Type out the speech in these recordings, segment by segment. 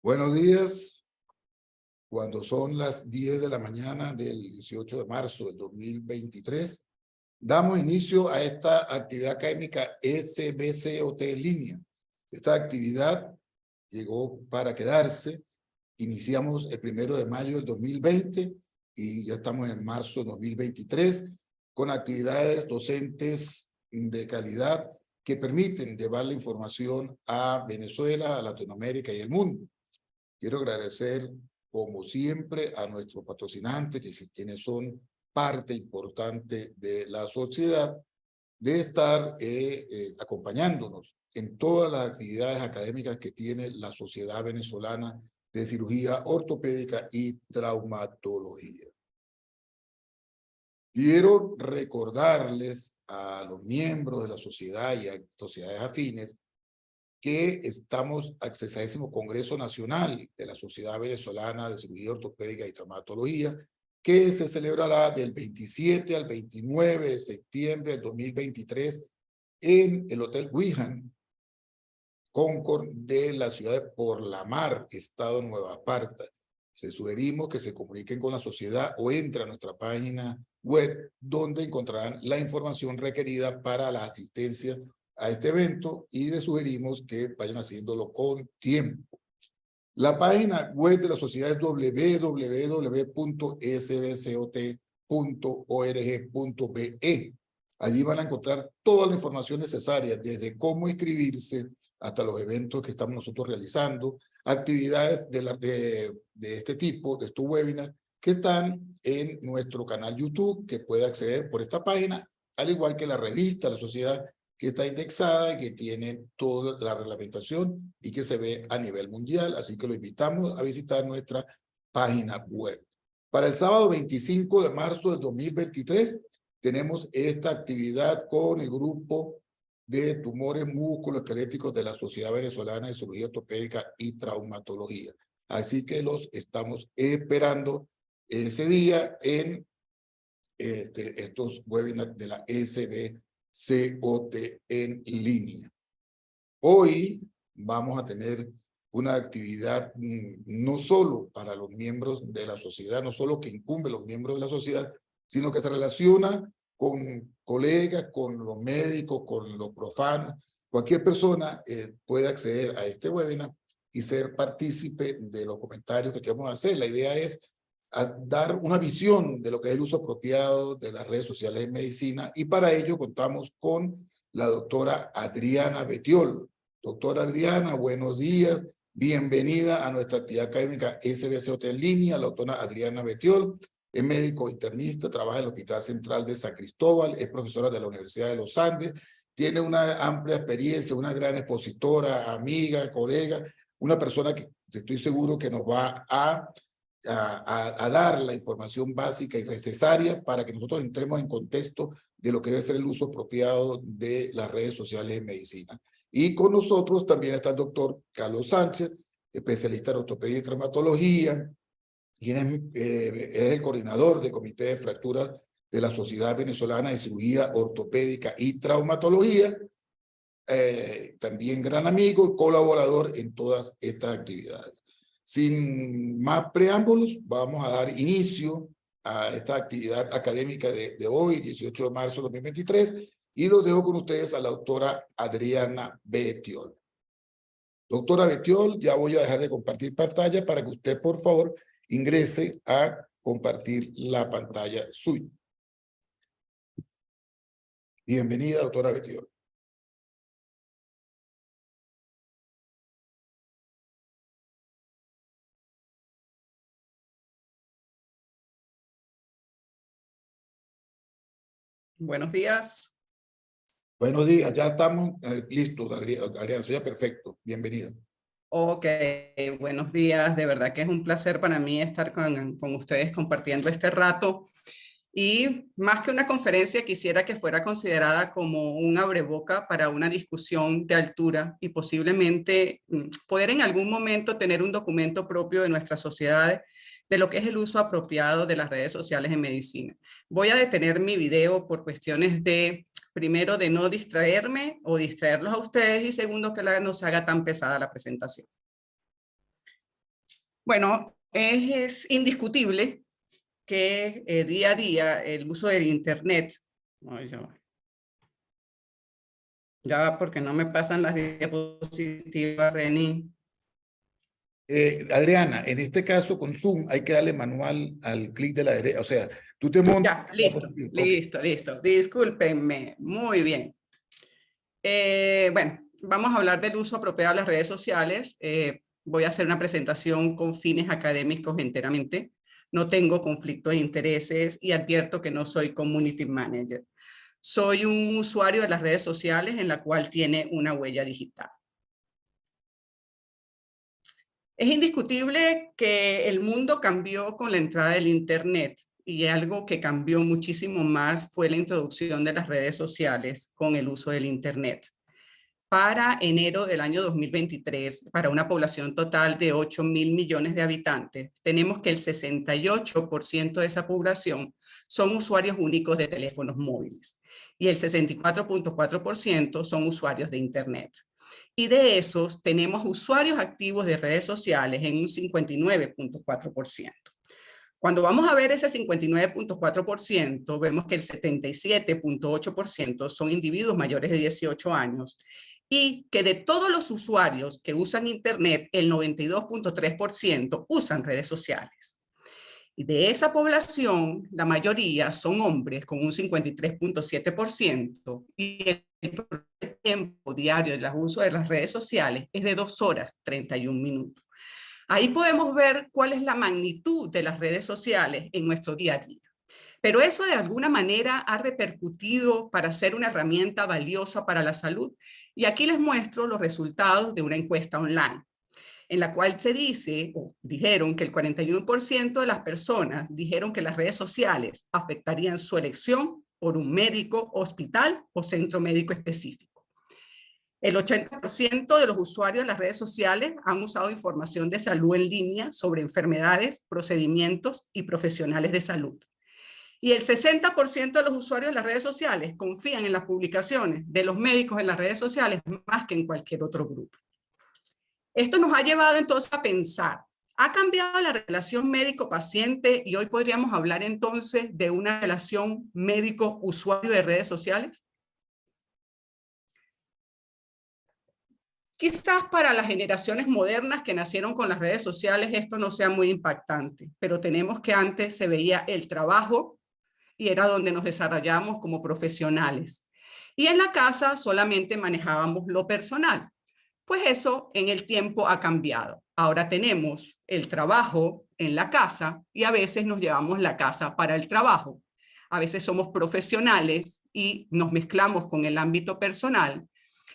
Buenos días, cuando son las 10 de la mañana del 18 de marzo del 2023, damos inicio a esta actividad académica SBCOT en línea. Esta actividad llegó para quedarse. Iniciamos el 1 de mayo del 2020 y ya estamos en marzo de 2023 con actividades docentes de calidad que permiten llevar la información a Venezuela, a Latinoamérica y el mundo. Quiero agradecer, como siempre, a nuestros patrocinantes, quienes son parte importante de la sociedad, de estar acompañándonos en todas las actividades académicas que tiene la Sociedad Venezolana de Cirugía Ortopédica y Traumatología. Quiero recordarles a los miembros de la sociedad y a sociedades afines que estamos al 60º Congreso Nacional de la Sociedad Venezolana de Cirugía Ortopédica y Traumatología, que se celebrará del 27 al 29 de septiembre del 2023 en el Hotel Wihan Concord de la ciudad de Por la Mar, Estado de Nueva Esparta. Les sugerimos que se comuniquen con la sociedad o entren a nuestra página web, donde encontrarán la información requerida para la asistencia a este evento, y les sugerimos que vayan haciéndolo con tiempo. La página web de la sociedad es www.sbcot.org.be. Allí van a encontrar toda la información necesaria, desde cómo inscribirse hasta los eventos que estamos nosotros realizando, actividades de este tipo, de estos webinars, que están en nuestro canal YouTube, que puede acceder por esta página, al igual que la revista, la sociedad, que está indexada y que tiene toda la reglamentación y que se ve a nivel mundial. Así que lo invitamos a visitar nuestra página web. Para el sábado 25 de marzo del 2023 tenemos esta actividad con el grupo de tumores musculoesqueléticos de la Sociedad Venezolana de Cirugía Ortopédica y Traumatología. Así que los estamos esperando ese día en estos webinars de la SBCOT en línea. Hoy vamos a tener una actividad no solo para los miembros de la sociedad, no solo que incumbe a los miembros de la sociedad, sino que se relaciona con colegas, con los médicos, con los profanos. Cualquier persona puede acceder a este webinar y ser partícipe de los comentarios que vamos a hacer. La idea es dar una visión de lo que es el uso apropiado de las redes sociales en medicina, y para ello contamos con la doctora Adriana Betiol. Doctora Adriana, buenos días. Bienvenida a nuestra actividad académica SBCOT en línea. La doctora Adriana Betiol es médico internista, trabaja en el Hospital Central de San Cristóbal, es profesora de la Universidad de los Andes, tiene una amplia experiencia, una gran expositora, amiga, colega, una persona que estoy seguro que nos va a dar la información básica y necesaria para que nosotros entremos en contexto de lo que debe ser el uso apropiado de las redes sociales en medicina. Y con nosotros también está el doctor Carlos Sánchez, especialista en ortopedia y traumatología, quien es el coordinador del Comité de Fracturas de la Sociedad Venezolana de Cirugía Ortopédica y Traumatología, también gran amigo y colaborador en todas estas actividades. Sin más preámbulos, vamos a dar inicio a esta actividad académica de hoy, 18 de marzo de 2023, y los dejo con ustedes a la doctora Adriana Betiol. Doctora Betiol, ya voy a dejar de compartir pantalla para que usted, por favor, ingrese a compartir la pantalla suya. Bienvenida, doctora Betiol. Buenos días. Buenos días, ya estamos listos, Adriana, ya perfecto. Bienvenida. Ok, buenos días. De verdad que es un placer para mí estar con ustedes compartiendo este rato. Y más que una conferencia, quisiera que fuera considerada como un abreboca para una discusión de altura y posiblemente poder en algún momento tener un documento propio de nuestras sociedades de lo que es el uso apropiado de las redes sociales en medicina. Voy a detener mi video por cuestiones de, primero, de no distraerme o distraerlos a ustedes, y segundo, que no se haga tan pesada la presentación. Bueno, es indiscutible que día a día el uso del Internet, ay, ya va porque no me pasan las diapositivas, Reni. Adriana, en este caso con Zoom hay que darle manual al clic de la derecha, o sea, tú te montas. Ya, listo, listo, listo. Discúlpenme, muy bien. Bueno, vamos a hablar del uso apropiado de las redes sociales. Voy a hacer una presentación con fines académicos enteramente. No tengo conflicto de intereses y advierto que no soy community manager. Soy un usuario de las redes sociales en la cual tiene una huella digital. Es indiscutible que el mundo cambió con la entrada del Internet y algo que cambió muchísimo más fue la introducción de las redes sociales con el uso del Internet. Para enero del año 2023, para una población total de 8.000 millones de habitantes, tenemos que el 68% de esa población son usuarios únicos de teléfonos móviles y el 64.4% son usuarios de Internet. Y de esos tenemos usuarios activos de redes sociales en un 59.4%. Cuando vamos a ver ese 59.4%, vemos que el 77.8% son individuos mayores de 18 años y que de todos los usuarios que usan Internet, el 92.3% usan redes sociales. Y de esa población, la mayoría son hombres con un 53.7% y el tiempo diario del uso de las redes sociales es de 2 horas 31 minutos. Ahí podemos ver cuál es la magnitud de las redes sociales en nuestro día a día. Pero eso de alguna manera ha repercutido para ser una herramienta valiosa para la salud. Y aquí les muestro los resultados de una encuesta online, en la cual se dice, o dijeron que el 41% de las personas dijeron que las redes sociales afectarían su elección por un médico, hospital o centro médico específico. El 80% de los usuarios de las redes sociales han usado información de salud en línea sobre enfermedades, procedimientos y profesionales de salud. Y el 60% de los usuarios de las redes sociales confían en las publicaciones de los médicos en las redes sociales más que en cualquier otro grupo. Esto nos ha llevado entonces a pensar, ¿ha cambiado la relación médico-paciente y hoy podríamos hablar entonces de una relación médico-usuario de redes sociales? Quizás para las generaciones modernas que nacieron con las redes sociales esto no sea muy impactante, pero tenemos que antes se veía el trabajo y era donde nos desarrollamos como profesionales. Y en la casa solamente manejábamos lo personal. Pues eso en el tiempo ha cambiado. Ahora tenemos el trabajo en la casa y a veces nos llevamos la casa para el trabajo. A veces somos profesionales y nos mezclamos con el ámbito personal.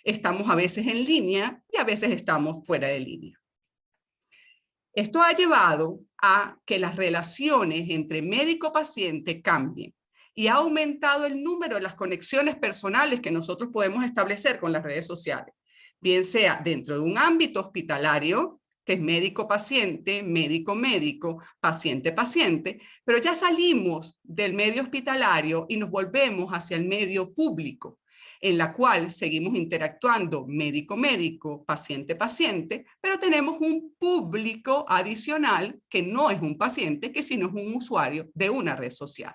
Estamos a veces en línea y a veces estamos fuera de línea. Esto ha llevado a que las relaciones entre médico-paciente cambien y ha aumentado el número de las conexiones personales que nosotros podemos establecer con las redes sociales, bien sea dentro de un ámbito hospitalario, que es médico-paciente, médico-médico, paciente-paciente, pero ya salimos del medio hospitalario y nos volvemos hacia el medio público, en la cual seguimos interactuando médico-médico, paciente-paciente, pero tenemos un público adicional que no es un paciente, que sino es un usuario de una red social.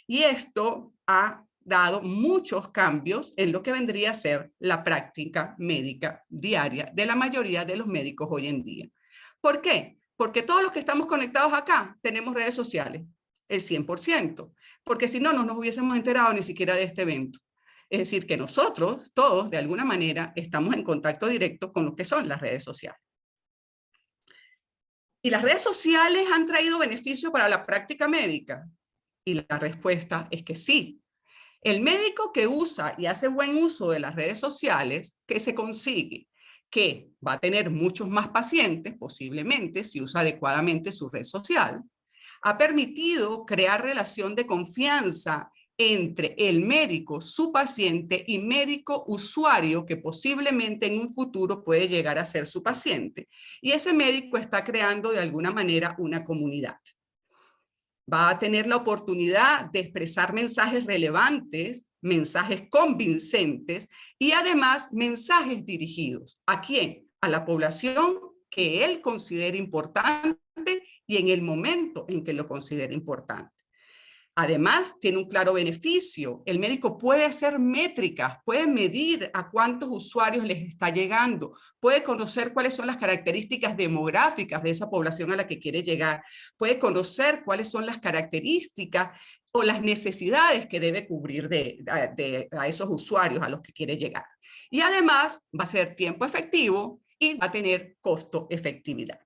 Y esto ha dado muchos cambios en lo que vendría a ser la práctica médica diaria de la mayoría de los médicos hoy en día. ¿Por qué? Porque todos los que estamos conectados acá tenemos redes sociales, el 100%, porque si no, no nos hubiésemos enterado ni siquiera de este evento. Es decir, que nosotros, todos, de alguna manera, estamos en contacto directo con lo que son las redes sociales. ¿Y las redes sociales han traído beneficio para la práctica médica? Y la respuesta es que sí. El médico que usa y hace buen uso de las redes sociales, ¿qué se consigue? Que va a tener muchos más pacientes, posiblemente, si usa adecuadamente su red social. Ha permitido crear relación de confianza entre el médico, su paciente y médico usuario que posiblemente en un futuro puede llegar a ser su paciente. Y ese médico está creando de alguna manera una comunidad. Va a tener la oportunidad de expresar mensajes relevantes, mensajes convincentes y además mensajes dirigidos. ¿A quién? A la población que él considere importante y en el momento en que lo considere importante. Además, tiene un claro beneficio. El médico puede hacer métricas, puede medir a cuántos usuarios les está llegando, puede conocer cuáles son las características demográficas de esa población a la que quiere llegar, puede conocer cuáles son las características o las necesidades que debe cubrir a esos usuarios a los que quiere llegar. Y además va a ser tiempo efectivo y va a tener costo efectividad.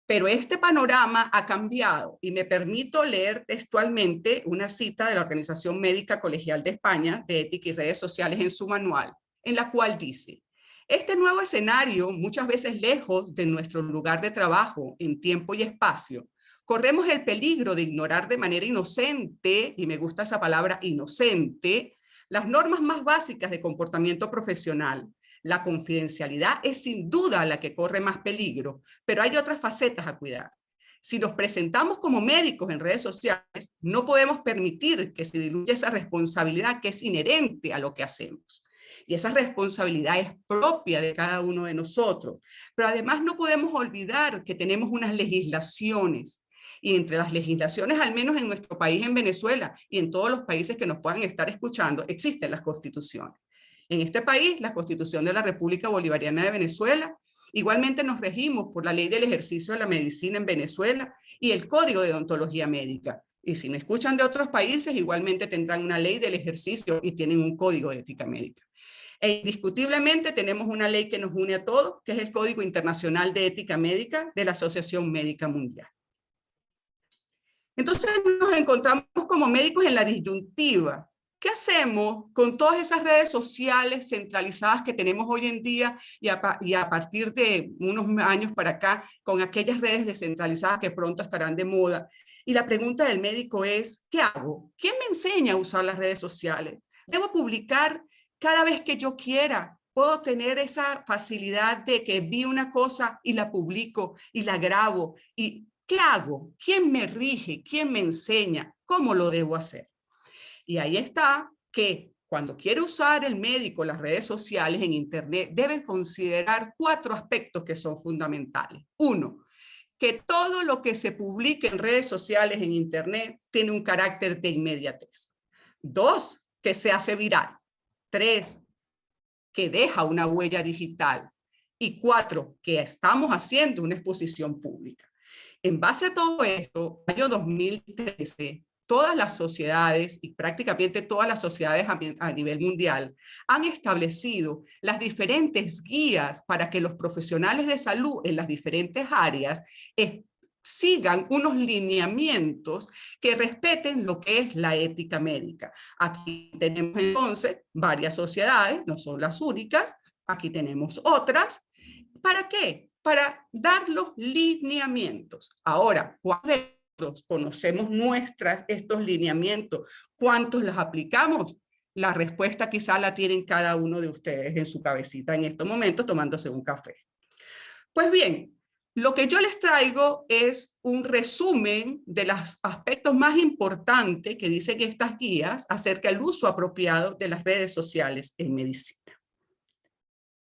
Pero este panorama ha cambiado y me permito leer textualmente una cita de la Organización Médica Colegial de España de Ética y Redes Sociales en su manual, en la cual dice: este nuevo escenario, muchas veces lejos de nuestro lugar de trabajo en tiempo y espacio, corremos el peligro de ignorar de manera inocente, y me gusta esa palabra inocente, las normas más básicas de comportamiento profesional. La confidencialidad es sin duda la que corre más peligro, pero hay otras facetas a cuidar. Si nos presentamos como médicos en redes sociales, no podemos permitir que se diluya esa responsabilidad que es inherente a lo que hacemos. Y esa responsabilidad es propia de cada uno de nosotros. Pero además no podemos olvidar que tenemos unas legislaciones. Y entre las legislaciones, al menos en nuestro país, en Venezuela, y en todos los países que nos puedan estar escuchando, existen las constituciones. En este país, la Constitución de la República Bolivariana de Venezuela, igualmente nos regimos por la Ley del Ejercicio de la Medicina en Venezuela y el Código de Odontología Médica. Y si me escuchan de otros países, igualmente tendrán una ley del ejercicio y tienen un código de ética médica. E indiscutiblemente tenemos una ley que nos une a todos, que es el Código Internacional de Ética Médica de la Asociación Médica Mundial. Entonces nos encontramos como médicos en la disyuntiva. ¿Qué hacemos con todas esas redes sociales centralizadas que tenemos hoy en día y a partir de unos años para acá, con aquellas redes descentralizadas que pronto estarán de moda? Y la pregunta del médico es, ¿qué hago? ¿Quién me enseña a usar las redes sociales? ¿Debo publicar cada vez que yo quiera? ¿Puedo tener esa facilidad de que vi una cosa y la publico y la grabo? ¿Y qué hago? ¿Quién me rige? ¿Quién me enseña? ¿Cómo lo debo hacer? Y ahí está que cuando quiere usar el médico las redes sociales en internet, debe considerar 4 aspectos que son fundamentales. 1, que todo lo que se publique en redes sociales en internet tiene un carácter de inmediatez. 2, que se hace viral. 3, que deja una huella digital. Y 4, que estamos haciendo una exposición pública. En base a todo esto, en el año 2013, todas las sociedades y prácticamente todas las sociedades a nivel mundial han establecido las diferentes guías para que los profesionales de salud en las diferentes áreas sigan unos lineamientos que respeten lo que es la ética médica. Aquí tenemos entonces varias sociedades, no son las únicas, aquí tenemos otras. ¿Para qué? Para dar los lineamientos. Ahora, ¿cuáles conocemos estos lineamientos? ¿Cuántos los aplicamos? La respuesta quizá la tienen cada uno de ustedes en su cabecita en estos momentos tomándose un café. Pues bien, lo que yo les traigo es un resumen de los aspectos más importantes que dicen estas guías acerca del uso apropiado de las redes sociales en medicina.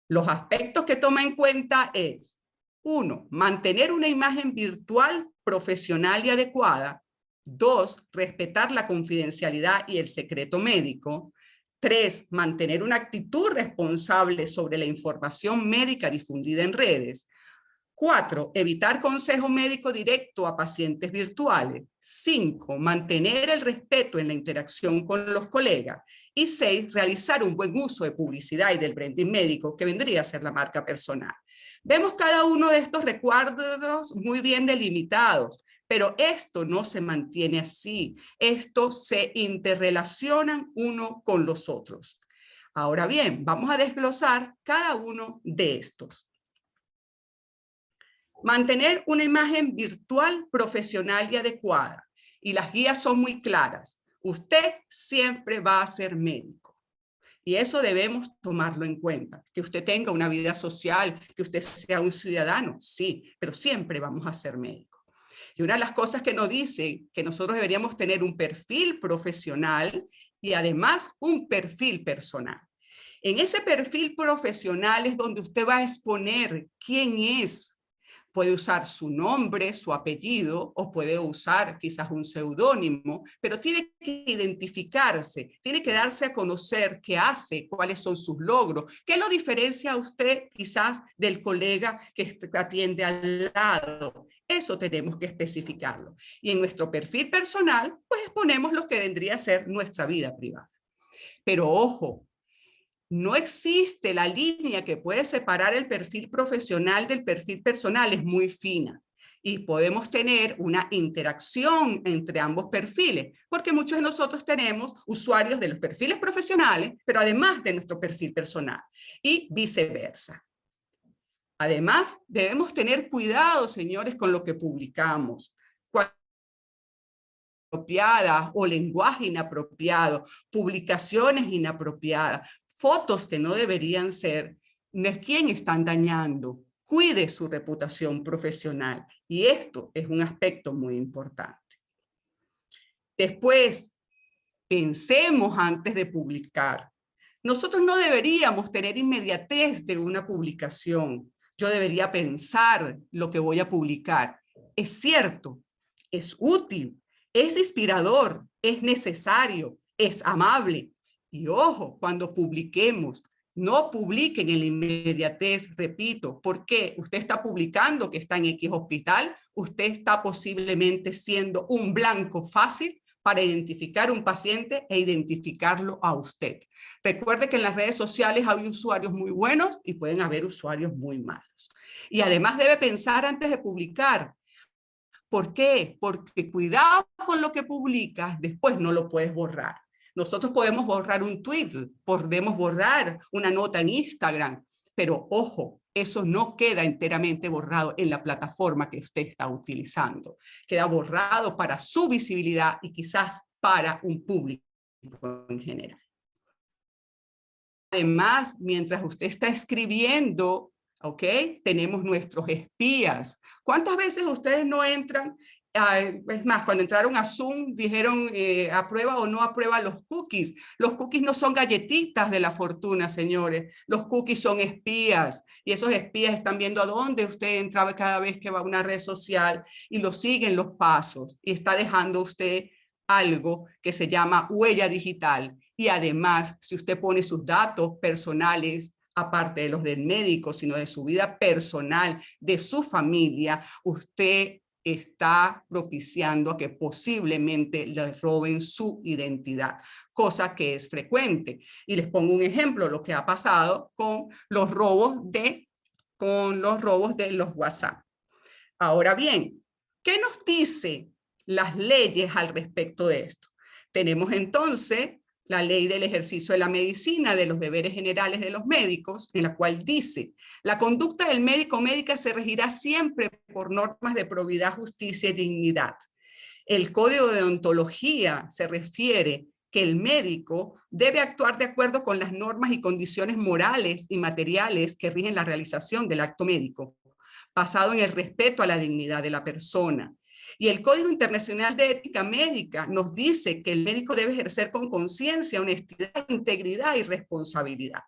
Los aspectos que toma en cuenta es: 1, mantener una imagen virtual, profesional y adecuada. 2, respetar la confidencialidad y el secreto médico. 3, mantener una actitud responsable sobre la información médica difundida en redes. 4, evitar consejo médico directo a pacientes virtuales. 5, mantener el respeto en la interacción con los colegas. Y 6, realizar un buen uso de publicidad y del branding médico, que vendría a ser la marca personal. Vemos cada uno de estos recuadros muy bien delimitados, pero esto no se mantiene así. Estos se interrelacionan uno con los otros. Ahora bien, vamos a desglosar cada uno de estos. Mantener una imagen virtual, profesional y adecuada. Y las guías son muy claras. Usted siempre va a ser médico. Y eso debemos tomarlo en cuenta. Que usted tenga una vida social, que usted sea un ciudadano, sí, pero siempre vamos a ser médicos. Y una de las cosas que nos dice que nosotros deberíamos tener un perfil profesional y además un perfil personal. En ese perfil profesional es donde usted va a exponer quién es. Puede usar su nombre, su apellido, o puede usar quizás un seudónimo, pero tiene que identificarse, tiene que darse a conocer qué hace, cuáles son sus logros, qué lo diferencia a usted quizás del colega que atiende al lado. Eso tenemos que especificarlo. Y en nuestro perfil personal, pues exponemos lo que vendría a ser nuestra vida privada. Pero ojo, no existe la línea que puede separar el perfil profesional del perfil personal, es muy fina. Y podemos tener una interacción entre ambos perfiles, porque muchos de nosotros tenemos usuarios de los perfiles profesionales, pero además de nuestro perfil personal, y viceversa. Además, debemos tener cuidado, señores, con lo que publicamos. Inapropiadas o lenguaje inapropiado, publicaciones inapropiadas, fotos que no deberían ser, ¿a quién están dañando? Cuide su reputación profesional y esto es un aspecto muy importante. Después, pensemos antes de publicar. Nosotros no deberíamos tener inmediatez de una publicación. Yo debería pensar lo que voy a publicar. Es cierto, es útil, es inspirador, es necesario, es amable. Y ojo, cuando publiquemos, no publiquen en la inmediatez, repito, porque usted está publicando que está en X hospital, usted está posiblemente siendo un blanco fácil para identificar un paciente e identificarlo a usted. Recuerde que en las redes sociales hay usuarios muy buenos y pueden haber usuarios muy malos. Y además debe pensar antes de publicar. ¿Por qué? Porque cuidado con lo que publicas, después no lo puedes borrar. Nosotros podemos borrar un tweet, podemos borrar una nota en Instagram, pero ojo, eso no queda enteramente borrado en la plataforma que usted está utilizando. Queda borrado para su visibilidad y quizás para un público en general. Además, mientras usted está escribiendo, ¿ok? Tenemos nuestros espías. ¿Cuántas veces ustedes no entran? Es más, cuando entraron a Zoom dijeron aprueba o no aprueba los cookies. Los cookies no son galletitas de la fortuna, señores. Los cookies son espías y esos espías están viendo a dónde usted entra cada vez que va a una red social y lo siguen los pasos y está dejando usted algo que se llama huella digital. Y además, si usted pone sus datos personales, aparte de los del médico, sino de su vida personal, de su familia, usted está propiciando a que posiblemente le roben su identidad, cosa que es frecuente. Y les pongo un ejemplo, lo que ha pasado con los robos de los WhatsApp. Ahora bien, ¿qué nos dice las leyes al respecto de esto? Tenemos entonces la ley del ejercicio de la medicina, de los deberes generales de los médicos, en la cual dice, la conducta del médico o médica se regirá siempre por normas de probidad, justicia y dignidad. El código de ontología se refiere que el médico debe actuar de acuerdo con las normas y condiciones morales y materiales que rigen la realización del acto médico, basado en el respeto a la dignidad de la persona. Y el Código Internacional de Ética Médica nos dice que el médico debe ejercer con conciencia, honestidad, integridad y responsabilidad.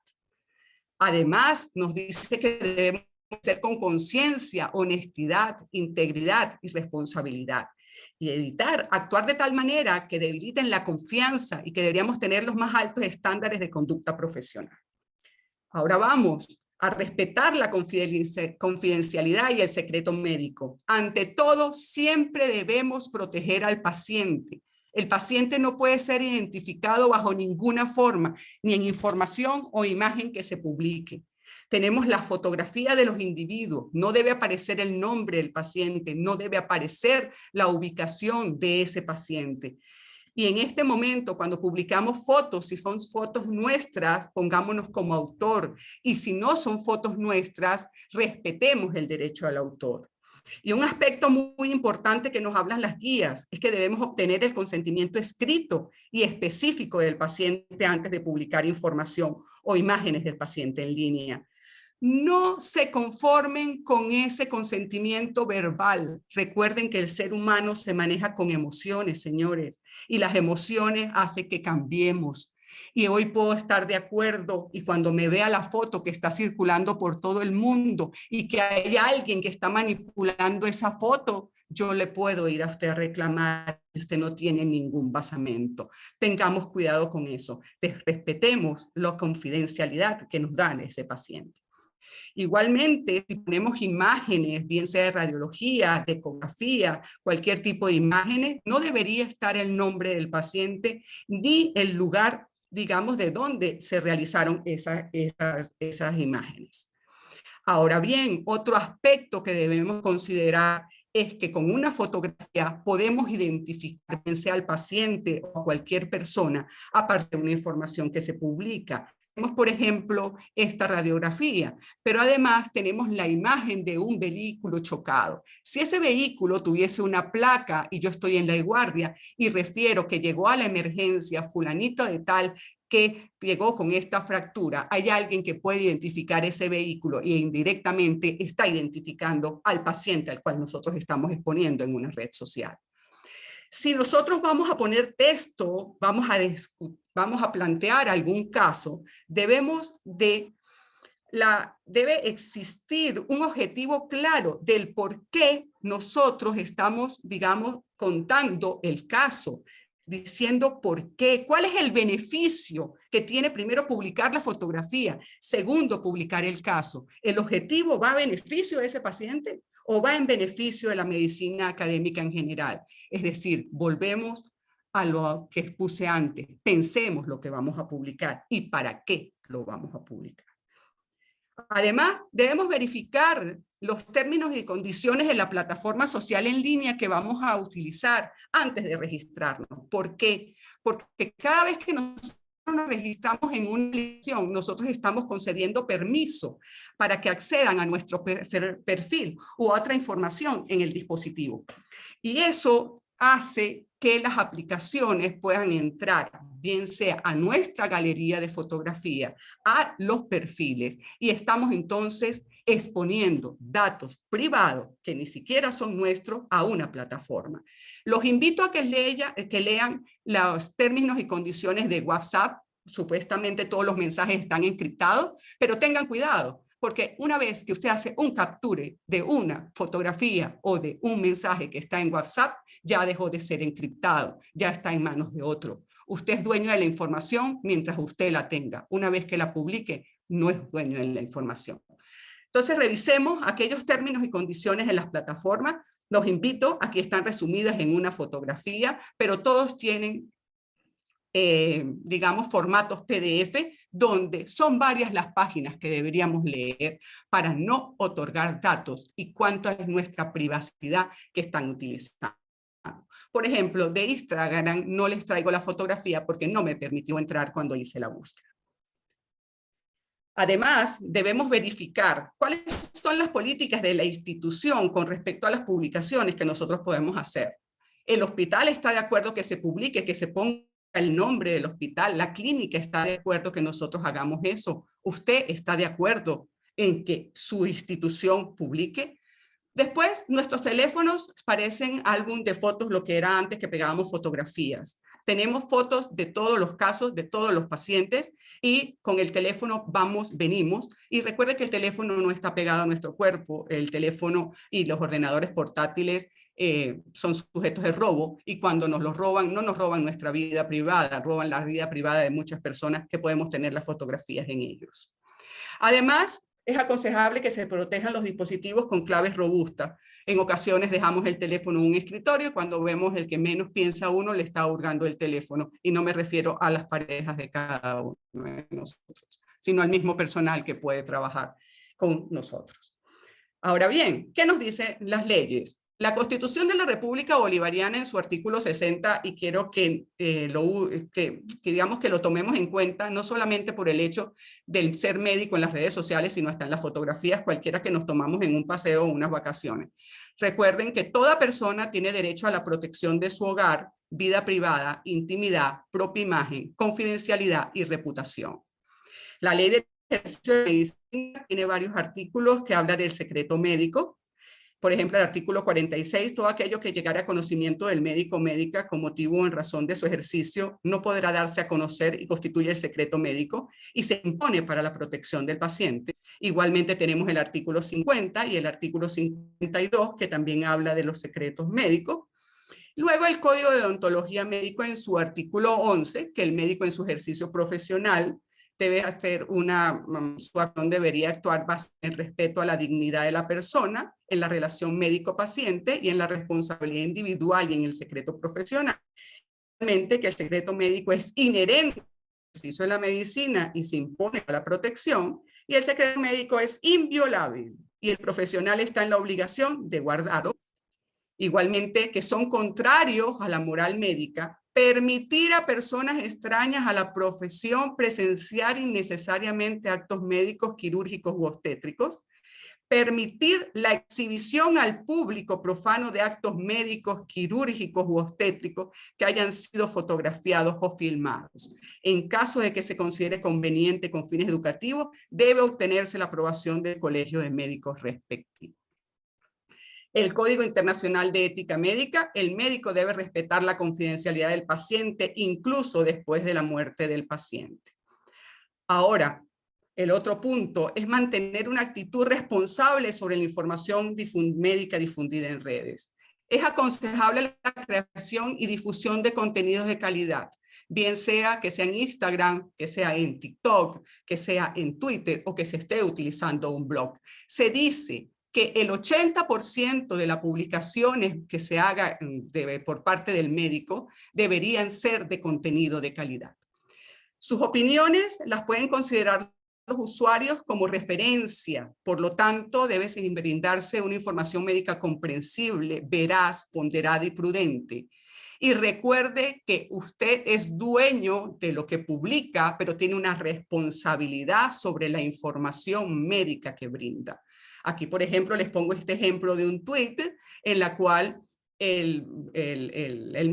Además, nos dice que debemos hacer con conciencia, honestidad, integridad y responsabilidad. Y evitar actuar de tal manera que debiliten la confianza y que deberíamos tener los más altos estándares de conducta profesional. Ahora vamos a respetar la confidencialidad y el secreto médico. Ante todo, siempre debemos proteger al paciente. El paciente no puede ser identificado bajo ninguna forma, ni en información o imagen que se publique. Tenemos la fotografía de los individuos, no debe aparecer el nombre del paciente, no debe aparecer la ubicación de ese paciente. Y en este momento, cuando publicamos fotos, si son fotos nuestras, pongámonos como autor. Y si no son fotos nuestras, respetemos el derecho al autor. Y un aspecto muy importante que nos hablan las guías es que debemos obtener el consentimiento escrito y específico del paciente antes de publicar información o imágenes del paciente en línea. No se conformen con ese consentimiento verbal. Recuerden que el ser humano se maneja con emociones, señores, y las emociones hacen que cambiemos. Y hoy puedo estar de acuerdo y cuando me vea la foto que está circulando por todo el mundo y que hay alguien que está manipulando esa foto, yo le puedo ir a usted a reclamar y usted no tiene ningún basamento. Tengamos cuidado con eso. Respetemos la confidencialidad que nos dan ese paciente. Igualmente, si ponemos imágenes, bien sea de radiología, de ecografía, cualquier tipo de imágenes, no debería estar el nombre del paciente ni el lugar, digamos, de donde se realizaron esas imágenes. Ahora bien, otro aspecto que debemos considerar es que con una fotografía podemos identificar bien sea al paciente o a cualquier persona a partir de una información que se publica. Tenemos, por ejemplo, esta radiografía, pero además tenemos la imagen de un vehículo chocado. Si ese vehículo tuviese una placa y yo estoy en la guardia y refiero que llegó a la emergencia fulanito de tal que llegó con esta fractura, hay alguien que puede identificar ese vehículo e indirectamente está identificando al paciente al cual nosotros estamos exponiendo en una red social. Si nosotros vamos a poner texto, vamos a plantear algún caso, debe existir un objetivo claro del por qué nosotros estamos, digamos, contando el caso, diciendo por qué, cuál es el beneficio que tiene primero publicar la fotografía, segundo publicar el caso. ¿El objetivo va a beneficio de ese paciente o va en beneficio de la medicina académica en general? Es decir, volvemos a lo que expuse antes, pensemos lo que vamos a publicar y para qué lo vamos a publicar. Además, debemos verificar los términos y condiciones de la plataforma social en línea que vamos a utilizar antes de registrarnos. ¿Por qué? Porque cada vez que nos registramos en una aplicación, nosotros estamos concediendo permiso para que accedan a nuestro perfil u otra información en el dispositivo. Y eso hace que las aplicaciones puedan entrar, bien sea a nuestra galería de fotografía, a los perfiles, y estamos entonces exponiendo datos privados que ni siquiera son nuestros a una plataforma. Los invito a que lean los términos y condiciones de WhatsApp. Supuestamente todos los mensajes están encriptados, pero tengan cuidado, porque una vez que usted hace un capture de una fotografía o de un mensaje que está en WhatsApp, ya dejó de ser encriptado, ya está en manos de otro. Usted es dueño de la información mientras usted la tenga. Una vez que la publique, no es dueño de la información. Entonces, revisemos aquellos términos y condiciones de las plataformas. Los invito, aquí están resumidas en una fotografía, pero todos tienen digamos, formatos PDF, donde son varias las páginas que deberíamos leer para no otorgar datos y cuánto es nuestra privacidad que están utilizando. Por ejemplo, de Instagram no les traigo la fotografía porque no me permitió entrar cuando hice la búsqueda. Además, debemos verificar cuáles son las políticas de la institución con respecto a las publicaciones que nosotros podemos hacer. El hospital está de acuerdo que se publique, que se ponga el nombre del hospital, la clínica está de acuerdo que nosotros hagamos eso. ¿Usted está de acuerdo en que su institución publique? Después, nuestros teléfonos parecen álbum de fotos, lo que era antes que pegábamos fotografías. Tenemos fotos de todos los casos, de todos los pacientes y con el teléfono vamos, venimos. Y recuerde que el teléfono no está pegado a nuestro cuerpo. El teléfono y los ordenadores portátiles son sujetos de robo y cuando nos los roban, no nos roban nuestra vida privada, roban la vida privada de muchas personas que podemos tener las fotografías en ellos. Además, es aconsejable que se protejan los dispositivos con claves robustas. En ocasiones dejamos el teléfono en un escritorio y cuando vemos el que menos piensa uno le está hurgando el teléfono. Y no me refiero a las parejas de cada uno de nosotros, sino al mismo personal que puede trabajar con nosotros. Ahora bien, ¿qué nos dicen las leyes? La Constitución de la República Bolivariana en su artículo 60, y quiero que digamos que lo tomemos en cuenta, no solamente por el hecho de ser médico en las redes sociales, sino hasta en las fotografías, cualquiera que nos tomamos en un paseo o unas vacaciones. Recuerden que toda persona tiene derecho a la protección de su hogar, vida privada, intimidad, propia imagen, confidencialidad y reputación. La ley de ejercicio de medicina tiene varios artículos que habla del secreto médico. Por ejemplo, el artículo 46, todo aquello que llegara a conocimiento del médico o médica con motivo o en razón de su ejercicio no podrá darse a conocer y constituye el secreto médico y se impone para la protección del paciente. Igualmente tenemos el artículo 50 y el artículo 52, que también habla de los secretos médicos. Luego el Código de Deontología Médico en su artículo 11, que el médico en su ejercicio profesional debe hacer su acción debería actuar basada en el respeto a la dignidad de la persona, en la relación médico-paciente y en la responsabilidad individual y en el secreto profesional. Realmente que el secreto médico es inherente al ejercicio de la medicina y se impone a la protección, y el secreto médico es inviolable y el profesional está en la obligación de guardarlo. Igualmente que son contrarios a la moral médica, permitir a personas extrañas a la profesión presenciar innecesariamente actos médicos, quirúrgicos u obstétricos, permitir la exhibición al público profano de actos médicos, quirúrgicos u obstétricos que hayan sido fotografiados o filmados. En caso de que se considere conveniente con fines educativos, debe obtenerse la aprobación del Colegio de Médicos respectivo. El Código Internacional de Ética Médica, el médico debe respetar la confidencialidad del paciente, incluso después de la muerte del paciente. Ahora, el otro punto es mantener una actitud responsable sobre la información médica difundida en redes. Es aconsejable la creación y difusión de contenidos de calidad, bien sea que sea en Instagram, que sea en TikTok, que sea en Twitter o que se esté utilizando un blog. Se dice que el 80% de las publicaciones que se haga por parte del médico deberían ser de contenido de calidad. Sus opiniones las pueden considerar los usuarios como referencia, por lo tanto debe brindarse una información médica comprensible, veraz, ponderada y prudente. Y recuerde que usted es dueño de lo que publica, pero tiene una responsabilidad sobre la información médica que brinda. Aquí, por ejemplo, les pongo este ejemplo de un tweet en la cual el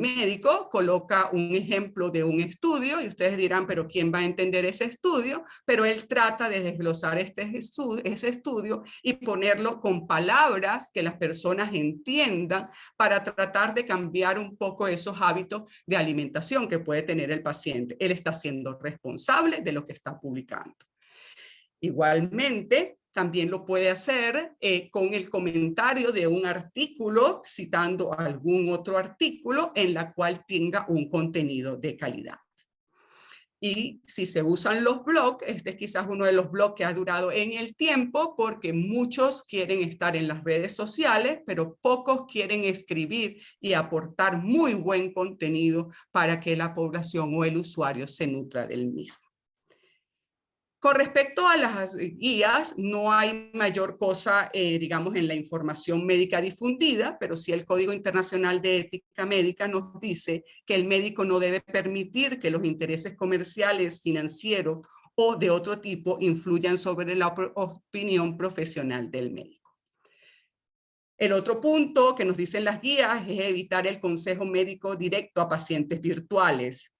médico coloca un ejemplo de un estudio y ustedes dirán, pero ¿quién va a entender ese estudio? Pero él trata de desglosar ese estudio y ponerlo con palabras que las personas entiendan para tratar de cambiar un poco esos hábitos de alimentación que puede tener el paciente. Él está siendo responsable de lo que está publicando. Igualmente, también lo puede hacer con el comentario de un artículo, citando algún otro artículo en la cual tenga un contenido de calidad. Y si se usan los blogs, este es quizás uno de los blogs que ha durado en el tiempo porque muchos quieren estar en las redes sociales, pero pocos quieren escribir y aportar muy buen contenido para que la población o el usuario se nutra del mismo. Con respecto a las guías, no hay mayor cosa, digamos, en la información médica difundida, pero sí el Código Internacional de Ética Médica nos dice que el médico no debe permitir que los intereses comerciales, financieros o de otro tipo influyan sobre la opinión profesional del médico. El otro punto que nos dicen las guías es evitar el consejo médico directo a pacientes virtuales.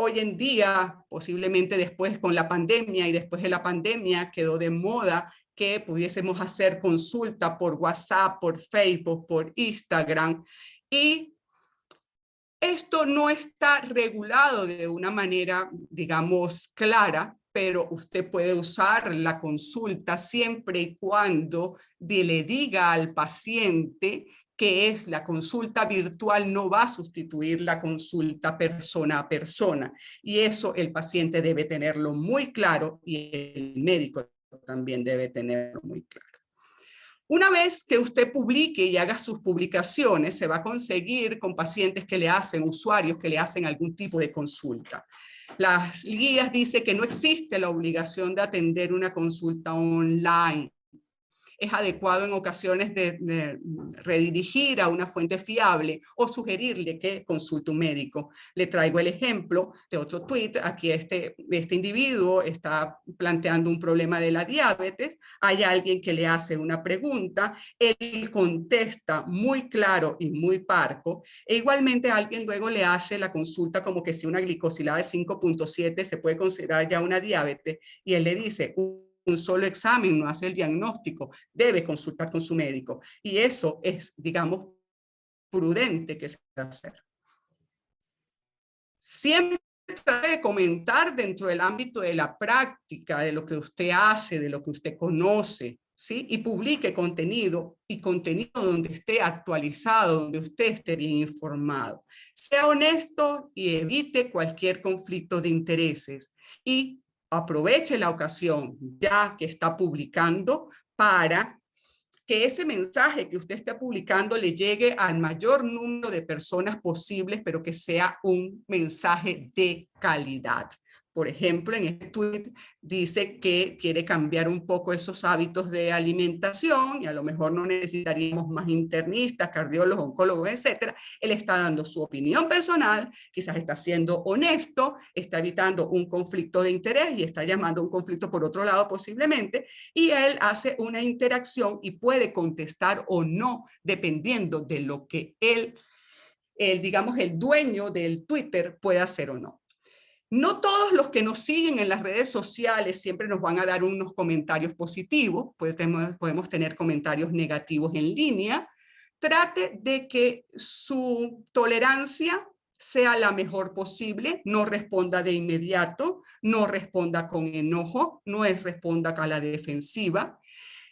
Hoy en día, posiblemente después con la pandemia y después de la pandemia, quedó de moda que pudiésemos hacer consulta por WhatsApp, por Facebook, por Instagram. Y esto no está regulado de una manera, digamos, clara, pero usted puede usar la consulta siempre y cuando le diga al paciente que es la consulta virtual, no va a sustituir la consulta persona a persona. Y eso el paciente debe tenerlo muy claro y el médico también debe tenerlo muy claro. Una vez que usted publique y haga sus publicaciones, se va a conseguir con pacientes que le hacen, usuarios que le hacen algún tipo de consulta. Las guías dicen que no existe la obligación de atender una consulta online. Es adecuado en ocasiones de redirigir a una fuente fiable o sugerirle que consulte un médico. Le traigo el ejemplo de otro tweet. Aquí este individuo está planteando un problema de la diabetes. Hay alguien que le hace una pregunta. Él contesta muy claro y muy parco. E igualmente alguien luego le hace la consulta como que si una glicosilada de 5.7 se puede considerar ya una diabetes. Y él le dice, un solo examen no hace el diagnóstico, debe consultar con su médico. Y eso es, digamos, prudente que se debe hacer. Siempre trate de comentar dentro del ámbito de la práctica, de lo que usted hace, de lo que usted conoce, ¿sí? Y publique contenido, y contenido donde esté actualizado, donde usted esté bien informado. Sea honesto y evite cualquier conflicto de intereses. Y aproveche la ocasión, ya que está publicando, para que ese mensaje que usted está publicando le llegue al mayor número de personas posibles, pero que sea un mensaje de calidad. Por ejemplo, en este tweet dice que quiere cambiar un poco esos hábitos de alimentación y a lo mejor no necesitaríamos más internistas, cardiólogos, oncólogos, etcétera. Él está dando su opinión personal, quizás está siendo honesto, está evitando un conflicto de interés y está llamando a un conflicto por otro lado posiblemente, y él hace una interacción y puede contestar o no, dependiendo de lo que él, digamos, el dueño del Twitter pueda hacer o no. No todos los que nos siguen en las redes sociales siempre nos van a dar unos comentarios positivos, podemos tener comentarios negativos en línea. Trate de que su tolerancia sea la mejor posible, no responda de inmediato, no responda con enojo, no responda a la defensiva.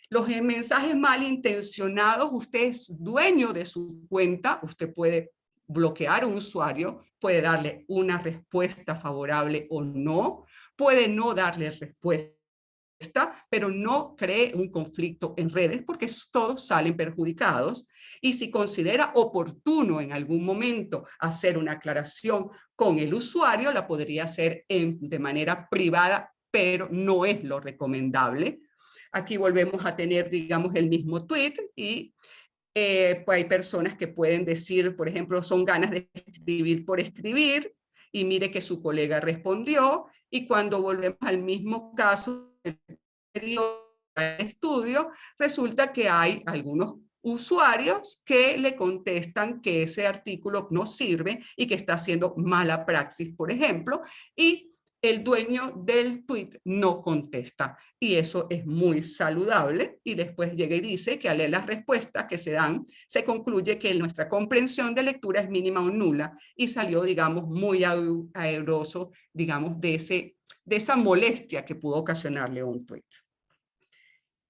Los mensajes malintencionados, usted es dueño de su cuenta, usted puede bloquear a un usuario, puede darle una respuesta favorable o no, puede no darle respuesta, pero no cree un conflicto en redes porque todos salen perjudicados. Y si considera oportuno en algún momento hacer una aclaración con el usuario, la podría hacer de manera privada, pero no es lo recomendable. Aquí volvemos a tener, digamos, el mismo tweet y pues hay personas que pueden decir, por ejemplo, son ganas de escribir por escribir, y mire que su colega respondió, y cuando volvemos al mismo caso del estudio, resulta que hay algunos usuarios que le contestan que ese artículo no sirve y que está haciendo mala praxis, por ejemplo, y el dueño del tweet no contesta. Y eso es muy saludable. Y después llega y dice que al leer las respuestas que se dan, se concluye que nuestra comprensión de lectura es mínima o nula. Y salió, digamos, muy airoso, digamos, de esa molestia que pudo ocasionarle un tweet.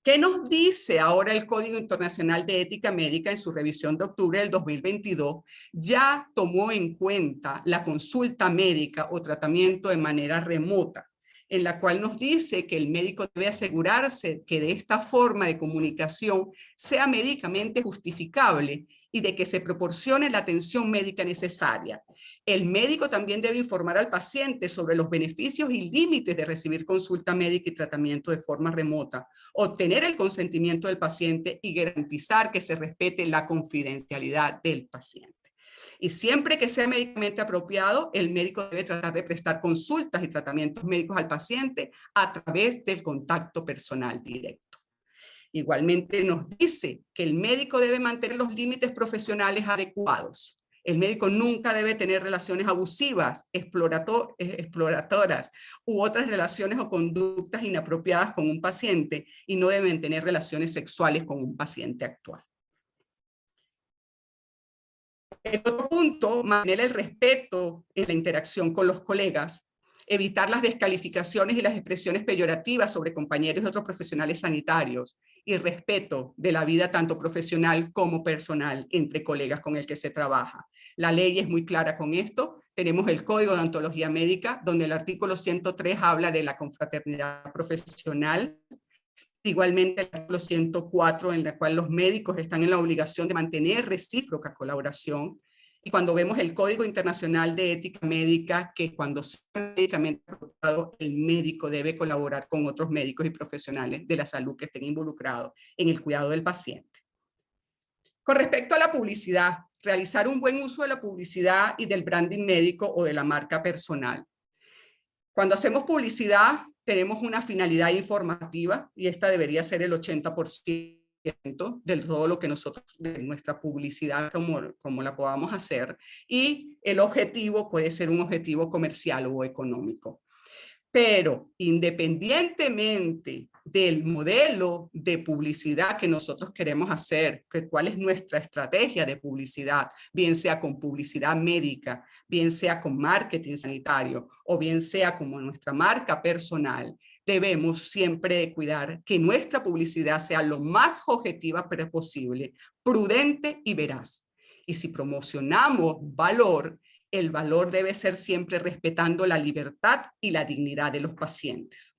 ¿Qué nos dice ahora el Código Internacional de Ética Médica en su revisión de octubre del 2022? Ya tomó en cuenta la consulta médica o tratamiento de manera remota, en la cual nos dice que el médico debe asegurarse que de esta forma de comunicación sea médicamente justificable y de que se proporcione la atención médica necesaria. El médico también debe informar al paciente sobre los beneficios y límites de recibir consulta médica y tratamiento de forma remota, obtener el consentimiento del paciente y garantizar que se respete la confidencialidad del paciente. Y siempre que sea médicamente apropiado, el médico debe tratar de prestar consultas y tratamientos médicos al paciente a través del contacto personal directo. Igualmente nos dice que el médico debe mantener los límites profesionales adecuados. El médico nunca debe tener relaciones abusivas, exploradoras u otras relaciones o conductas inapropiadas con un paciente, y no deben tener relaciones sexuales con un paciente actual. El otro punto, mantener el respeto en la interacción con los colegas, evitar las descalificaciones y las expresiones peyorativas sobre compañeros y otros profesionales sanitarios, y respeto de la vida tanto profesional como personal entre colegas con el que se trabaja. La ley es muy clara con esto. Tenemos el Código de Ontología Médica, donde el artículo 103 habla de la confraternidad profesional. Igualmente el artículo 104, en la cual los médicos están en la obligación de mantener recíproca colaboración. Y cuando vemos el Código Internacional de Ética Médica, que cuando sea médicamente apropiado, el médico debe colaborar con otros médicos y profesionales de la salud que estén involucrados en el cuidado del paciente. Con respecto a la publicidad, realizar un buen uso de la publicidad y del branding médico o de la marca personal. Cuando hacemos publicidad, tenemos una finalidad informativa, y esta debería ser el 80% de todo lo que nosotros, de nuestra publicidad, como la podamos hacer, y el objetivo puede ser un objetivo comercial o económico. Pero independientemente del modelo de publicidad que nosotros queremos hacer, que cuál es nuestra estrategia de publicidad, bien sea con publicidad médica, bien sea con marketing sanitario o bien sea como nuestra marca personal, debemos siempre cuidar que nuestra publicidad sea lo más objetiva posible, prudente y veraz. Y si promocionamos valor, el valor debe ser siempre respetando la libertad y la dignidad de los pacientes.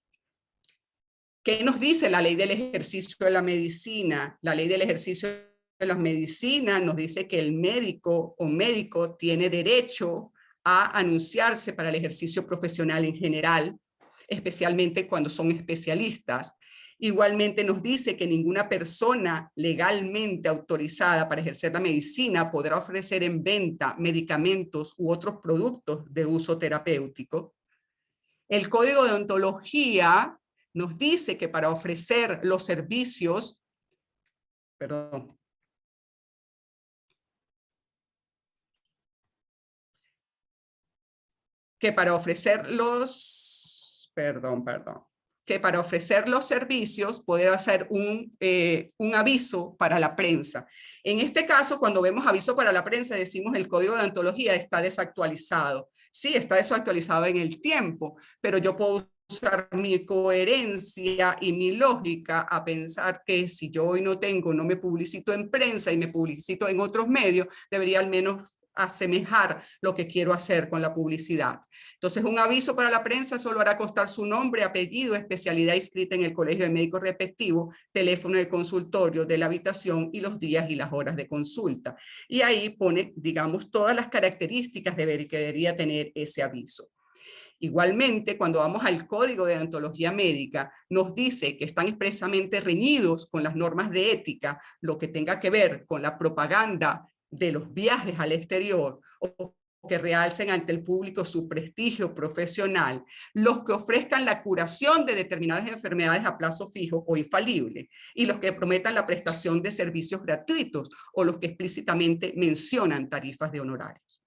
¿Qué nos dice la ley del ejercicio de la medicina? La ley del ejercicio de la medicina nos dice que el médico o médico tiene derecho a anunciarse para el ejercicio profesional en general, especialmente cuando son especialistas. Igualmente nos dice que ninguna persona legalmente autorizada para ejercer la medicina podrá ofrecer en venta medicamentos u otros productos de uso terapéutico. El Código de Ontología nos dice que para ofrecer los servicios, que para ofrecer los servicios poder hacer un aviso para la prensa. En este caso, cuando vemos aviso para la prensa, decimos el Código de Ontología está desactualizado. Sí, está desactualizado en el tiempo, pero yo puedo usar mi coherencia y mi lógica a pensar que si yo hoy no me publicito en prensa y me publicito en otros medios, debería al menos asemejar lo que quiero hacer con la publicidad. Entonces, un aviso para la prensa solo hará constar su nombre, apellido, especialidad inscrita en el colegio de médicos respectivo, teléfono de consultorio de la habitación y los días y las horas de consulta. Y ahí pone, digamos, todas las características que debería tener ese aviso. Igualmente, cuando vamos al Código de Deontología Médica, nos dice que están expresamente reñidos con las normas de ética, lo que tenga que ver con la propaganda de los viajes al exterior o que realcen ante el público su prestigio profesional, los que ofrezcan la curación de determinadas enfermedades a plazo fijo o infalible, y los que prometan la prestación de servicios gratuitos o los que explícitamente mencionan tarifas de honorarios.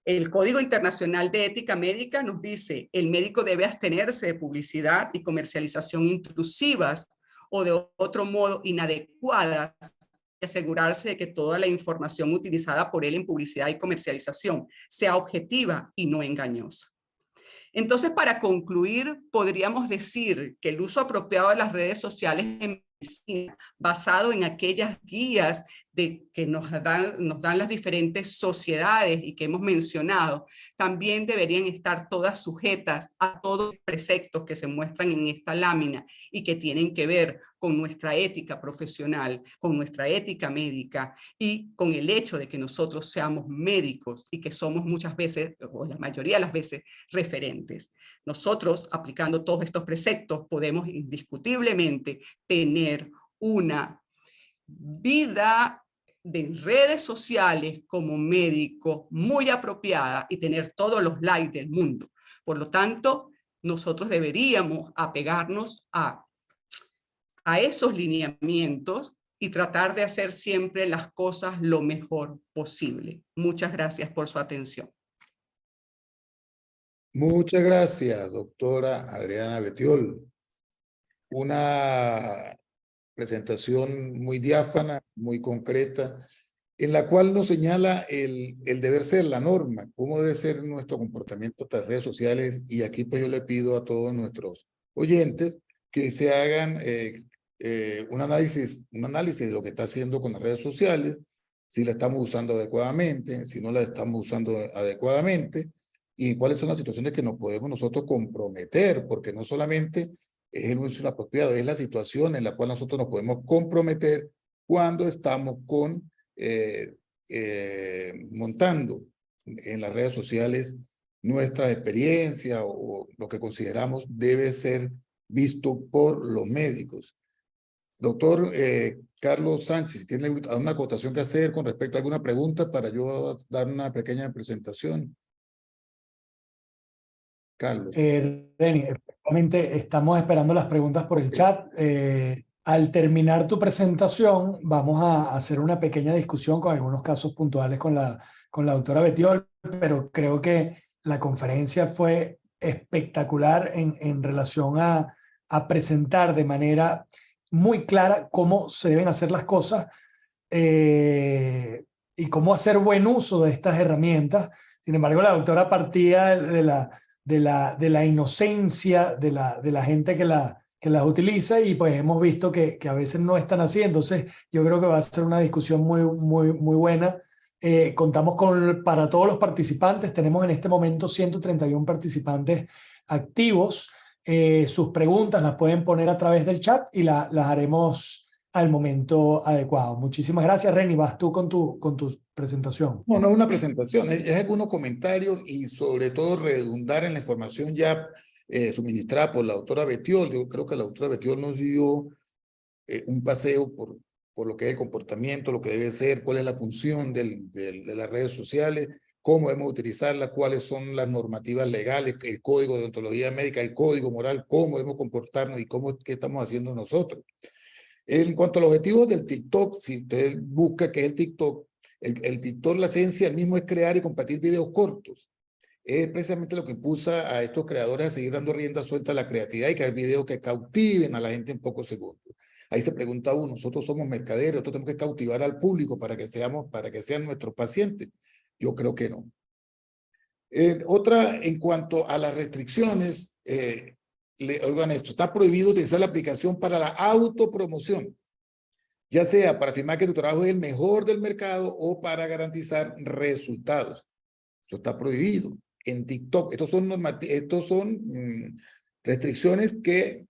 El Código Internacional de Ética Médica nos dice el médico debe abstenerse de publicidad y comercialización intrusivas o de otro modo inadecuadas y asegurarse de que toda la información utilizada por él en publicidad y comercialización sea objetiva y no engañosa. Entonces, para concluir, podríamos decir que el uso apropiado de las redes sociales en medicina, basado en aquellas guías que nos dan las diferentes sociedades y que hemos mencionado, también deberían estar todas sujetas a todos los preceptos que se muestran en esta lámina y que tienen que ver con nuestra ética profesional, con nuestra ética médica y con el hecho de que nosotros seamos médicos y que somos muchas veces, o la mayoría de las veces, referentes. Nosotros, aplicando todos estos preceptos, podemos indiscutiblemente tener una vida de redes sociales como médico muy apropiada y tener todos los likes del mundo. Por lo tanto, nosotros deberíamos apegarnos a esos lineamientos y tratar de hacer siempre las cosas lo mejor posible. Muchas gracias por su atención. Muchas gracias, doctora Adriana Betiol. Una presentación muy diáfana, muy concreta, en la cual nos señala el deber ser, la norma, cómo debe ser nuestro comportamiento en las redes sociales. Y aquí pues yo le pido a todos nuestros oyentes que se hagan un análisis de lo que está haciendo con las redes sociales, si la estamos usando adecuadamente, si no la estamos usando adecuadamente, y cuáles son las situaciones que nos podemos nosotros comprometer, porque no solamente es el uso inapropiado, es la situación en la cual nosotros nos podemos comprometer cuando estamos montando en las redes sociales nuestra experiencia o lo que consideramos debe ser visto por los médicos. Doctor Carlos Sánchez, ¿tiene alguna acotación que hacer con respecto a alguna pregunta para yo dar una pequeña presentación? Carlos. Reni, efectivamente estamos esperando las preguntas por el chat. Al terminar tu presentación, vamos a hacer una pequeña discusión con algunos casos puntuales con la doctora Betiol, pero creo que la conferencia fue espectacular en relación a presentar de manera muy clara cómo se deben hacer las cosas y cómo hacer buen uso de estas herramientas. Sin embargo, la doctora partía de la inocencia de la gente que las utiliza y pues hemos visto que a veces no están así. Entonces yo creo que va a ser una discusión muy buena. Contamos para todos los participantes, tenemos en este momento 131 participantes activos. Sus preguntas las pueden poner a través del chat y las haremos al momento adecuado. Muchísimas gracias, Reni. Vas tú con tu presentación. No, no es una presentación, es algunos comentarios y sobre todo redundar en la información ya suministrada por la doctora Bettiol. Yo creo que la doctora Bettiol nos dio un paseo por lo que es el comportamiento, lo que debe ser, cuál es la función de las redes sociales, cómo debemos utilizarlas, cuáles son las normativas legales, el código de deontología médica, el código moral, cómo debemos comportarnos y qué estamos haciendo nosotros. En cuanto a los objetivos del TikTok, si usted busca qué es el TikTok, el TikTok, la esencia del mismo es crear y compartir videos cortos. Es precisamente lo que impulsa a estos creadores a seguir dando rienda suelta a la creatividad y crear videos que cautiven a la gente en pocos segundos. Ahí se pregunta uno, nosotros somos mercaderes, nosotros tenemos que cautivar al público para que sean nuestros pacientes. Yo creo que no. Otra, en cuanto a las restricciones, oigan esto, está prohibido utilizar la aplicación para la autopromoción, ya sea para afirmar que tu trabajo es el mejor del mercado o para garantizar resultados. Eso está prohibido en TikTok. Estos son restricciones que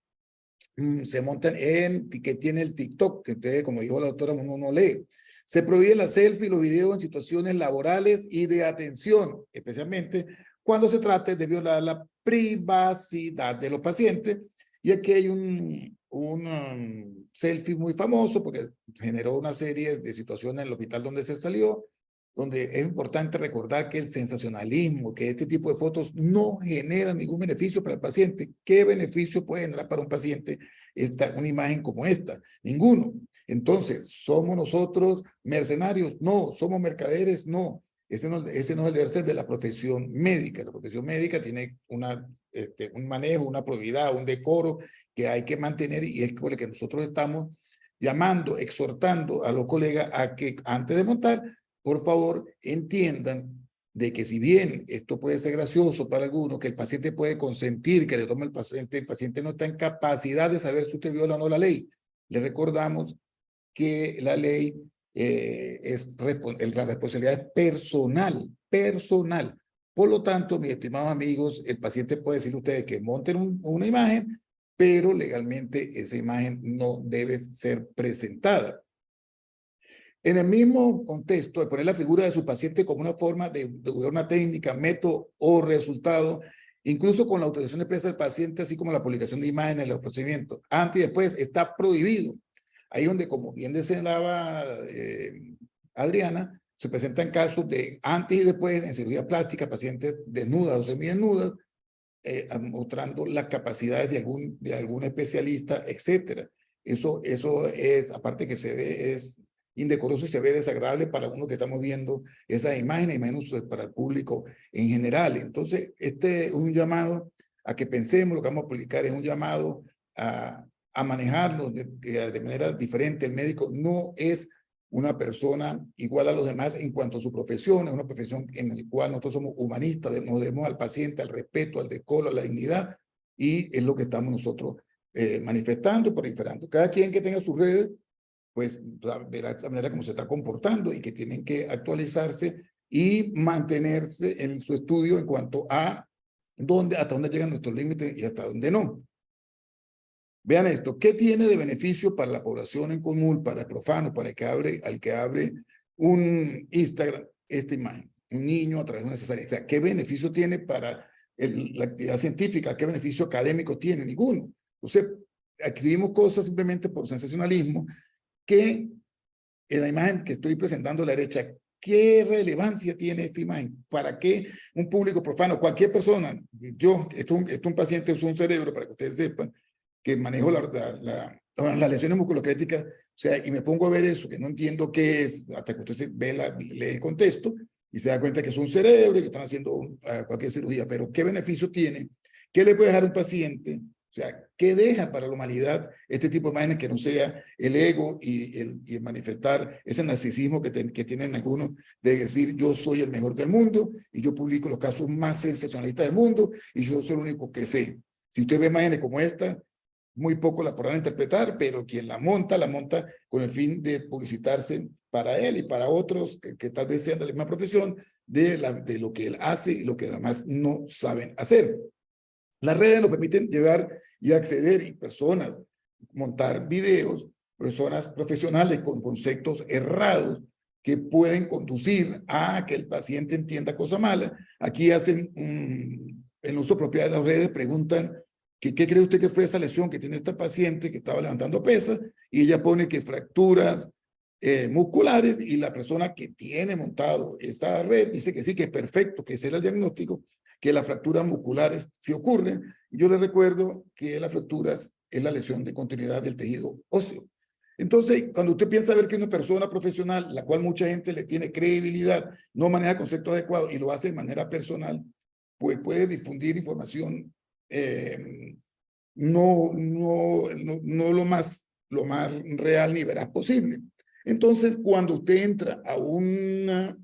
se montan que tiene el TikTok, que ustedes, como dijo la doctora, uno no lee. Se prohíbe la selfie y los videos en situaciones laborales y de atención, especialmente cuando se trate de violar la privacidad de los pacientes. Y aquí hay un selfie muy famoso porque generó una serie de situaciones en el hospital donde se salió, donde es importante recordar que el sensacionalismo, que este tipo de fotos no generan ningún beneficio para el paciente. ¿Qué beneficio puede generar para un paciente una imagen como esta? Ninguno. Entonces, ¿somos nosotros mercenarios? No. ¿Somos mercaderes? No. Ese no es el deber ser de la profesión médica. La profesión médica tiene un manejo, una probidad, un decoro que hay que mantener y es por el que nosotros estamos llamando, exhortando a los colegas a que antes de montar, por favor, entiendan de que si bien esto puede ser gracioso para algunos, que el paciente puede consentir que le tome el paciente no está en capacidad de saber si usted viola o no la ley. Le recordamos que la ley la responsabilidad es personal. Por lo tanto, mis estimados amigos, el paciente puede decirle a ustedes que monten una imagen, pero legalmente esa imagen no debe ser presentada. En el mismo contexto de poner la figura de su paciente como una forma de una técnica, método o resultado, incluso con la autorización expresa del paciente, así como la publicación de imágenes de los procedimientos, antes y después, está prohibido. Ahí donde, como bien deseaba Adriana, se presentan casos de antes y después en cirugía plástica, pacientes desnudas o semidesnudas, mostrando las capacidades de algún especialista, etcétera. Eso es, aparte que se ve, es indecoroso y se ve desagradable para uno que estamos viendo esas imágenes y menos para el público en general. Entonces, este es un llamado a que pensemos lo que vamos a publicar, es un llamado a manejarlo de manera diferente. El médico no es una persona igual a los demás en cuanto a su profesión, es una profesión en la cual nosotros somos humanistas, nos debemos al paciente, al respeto, al decoro, a la dignidad, y es lo que estamos nosotros manifestando y proliferando. Cada quien que tenga sus redes, pues verá la manera como se está comportando y que tienen que actualizarse y mantenerse en su estudio en cuanto a hasta dónde llegan nuestros límites y hasta dónde no. Vean esto, ¿qué tiene de beneficio para la población en común, para el profano, para el que abre un Instagram, esta imagen? Un niño a través de una cesárea. O sea, ¿qué beneficio tiene para la actividad científica? ¿Qué beneficio académico tiene? Ninguno. Entonces, escribimos cosas simplemente por sensacionalismo que en la imagen que estoy presentando a la derecha, ¿qué relevancia tiene esta imagen? ¿Para qué un público profano, cualquier persona, esto es un paciente, es un cerebro, para que ustedes sepan, que manejo las lesiones musculoesqueléticas, o sea, y me pongo a ver eso, que no entiendo qué es, hasta que usted lee el contexto, y se da cuenta que es un cerebro y que están haciendo cualquier cirugía, pero ¿qué beneficio tiene? ¿Qué le puede dejar a un paciente? O sea, ¿qué deja para la humanidad este tipo de imágenes que no sea el ego y el manifestar ese narcisismo que tienen algunos de decir yo soy el mejor del mundo y yo publico los casos más sensacionalistas del mundo y yo soy el único que sé? Si usted ve imágenes como esta, muy poco la podrán interpretar, pero quien la monta con el fin de publicitarse para él y para otros que tal vez sean de la misma profesión de lo que él hace y lo que además no saben hacer. Las redes nos permiten llegar y acceder y personas, montar videos, personas profesionales con conceptos errados que pueden conducir a que el paciente entienda cosas malas. Aquí hacen el uso propio de las redes, preguntan ¿qué cree usted que fue esa lesión que tiene esta paciente que estaba levantando pesas? Y ella pone que fracturas musculares y la persona que tiene montado esa red dice que sí, que es perfecto, que ese era el diagnóstico, que las fracturas musculares sí ocurren. Yo les recuerdo que las fracturas es la lesión de continuidad del tejido óseo. Entonces, cuando usted piensa ver que una persona profesional, la cual mucha gente le tiene credibilidad, no maneja conceptos adecuados y lo hace de manera personal, pues puede difundir información no lo más real ni veraz posible. Entonces, cuando usted entra a una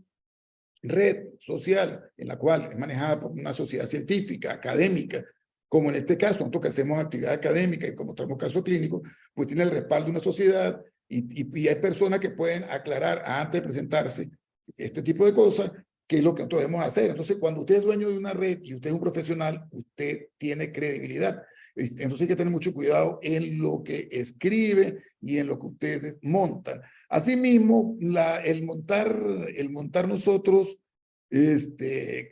red social en la cual es manejada por una sociedad científica, académica, como en este caso, nosotros que hacemos actividad académica y como tenemos casos clínicos, pues tiene el respaldo de una sociedad y hay personas que pueden aclarar antes de presentarse este tipo de cosas, qué es lo que nosotros debemos hacer. Entonces, cuando usted es dueño de una red y usted es un profesional, usted tiene credibilidad. Entonces hay que tener mucho cuidado en lo que escribe y en lo que ustedes montan. Asimismo, el montar nosotros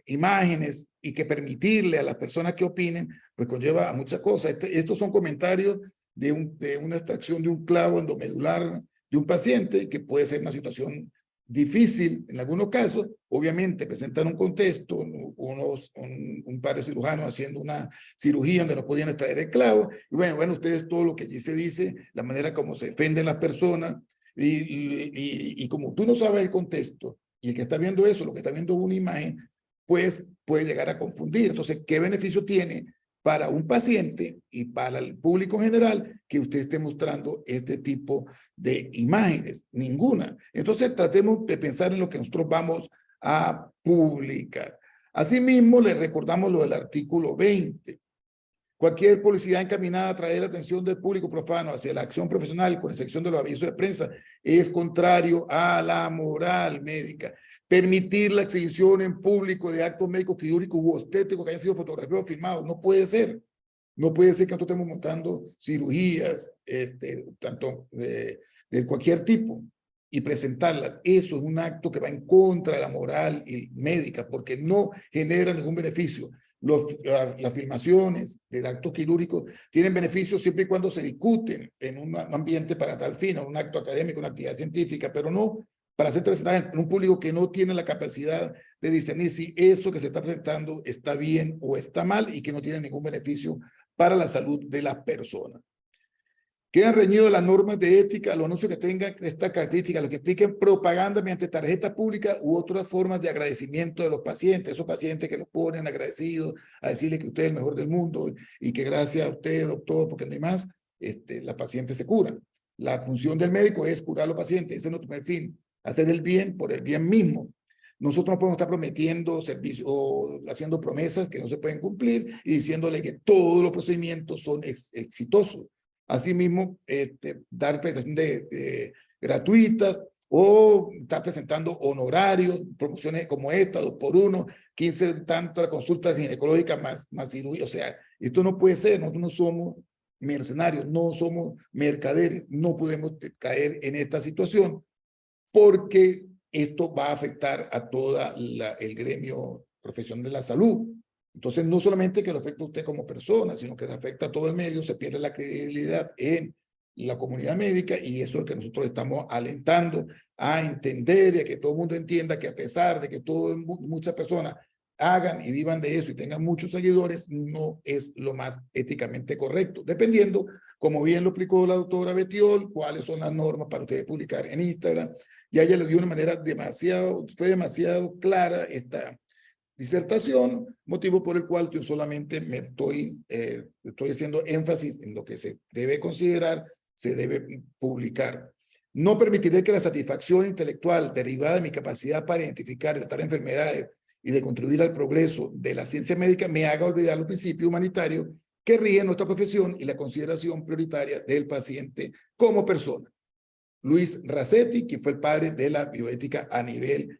imágenes y que permitirle a las personas que opinen, pues conlleva a muchas cosas. Estos son comentarios de una extracción de un clavo endomedular de un paciente que puede ser una situación difícil en algunos casos. Obviamente presentan un contexto, un par de cirujanos haciendo una cirugía donde no podían extraer el clavo. Y bueno, ustedes todo lo que allí se dice, la manera como se defienden las personas, y como tú no sabes el contexto, y el que está viendo eso, lo que está viendo una imagen, pues puede llegar a confundir. Entonces, ¿qué beneficio tiene para un paciente y para el público en general que usted esté mostrando este tipo de imágenes? Ninguna. Entonces, tratemos de pensar en lo que nosotros vamos a publicar. Asimismo, les recordamos lo del artículo 20. Cualquier publicidad encaminada a atraer la atención del público profano hacia la acción profesional, con excepción de los avisos de prensa, es contrario a la moral médica. Permitir la exhibición en público de actos médicos, quirúrgicos u obstétricos que hayan sido fotografiados o filmados, no puede ser. No puede ser que nosotros estemos montando cirugías, tanto de cualquier tipo, y presentarlas. Eso es un acto que va en contra de la moral médica, porque no genera ningún beneficio. Las filmaciones de actos quirúrgicos tienen beneficios siempre y cuando se discuten en un ambiente para tal fin, en un acto académico, una actividad científica, pero no para ser presentadas en un público que no tiene la capacidad de discernir si eso que se está presentando está bien o está mal y que no tiene ningún beneficio para la salud de las personas. Quedan reñidos las normas de ética, los anuncios que tengan esta característica, los que impliquen propaganda mediante tarjeta pública u otras formas de agradecimiento de los pacientes, esos pacientes que los ponen agradecidos a decirle que usted es el mejor del mundo y que gracias a usted, doctor, porque no hay más, la paciente se cura. La función del médico es curar a los pacientes, ese es nuestro primer fin, hacer el bien por el bien mismo. Nosotros no podemos estar prometiendo servicios o haciendo promesas que no se pueden cumplir y diciéndole que todos los procedimientos son exitosos. Asimismo, dar prestaciones gratuitas o estar presentando honorarios, promociones como esta, 2x1, 15 tanto la consulta ginecológica más cirugía. O sea, esto no puede ser. Nosotros no somos mercenarios, no somos mercaderes, no podemos caer en esta situación porque esto va a afectar a toda el gremio profesional de la salud. Entonces, no solamente que lo afecta a usted como persona, sino que afecta a todo el medio, se pierde la credibilidad en la comunidad médica y eso es lo que nosotros estamos alentando a entender y a que todo el mundo entienda que a pesar de que muchas personas hagan y vivan de eso y tengan muchos seguidores, no es lo más éticamente correcto, dependiendo, como bien lo explicó la doctora Betiol, cuáles son las normas para ustedes publicar en Instagram. Y a ella le dio una manera fue demasiado clara esta disertación, motivo por el cual yo solamente estoy haciendo énfasis en lo que se debe considerar, se debe publicar. No permitiré que la satisfacción intelectual derivada de mi capacidad para identificar y tratar enfermedades y de contribuir al progreso de la ciencia médica me haga olvidar los principios humanitarios que rigen nuestra profesión y la consideración prioritaria del paciente como persona. Luis Rasetti, que fue el padre de la bioética a nivel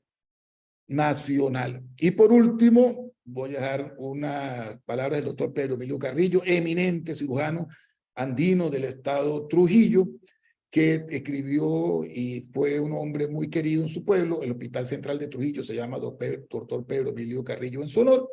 nacional. Y por último, voy a dar una palabra del doctor Pedro Emilio Carrillo, eminente cirujano andino del estado Trujillo, que escribió y fue un hombre muy querido en su pueblo. El Hospital Central de Trujillo se llama doctor Pedro Emilio Carrillo en su honor,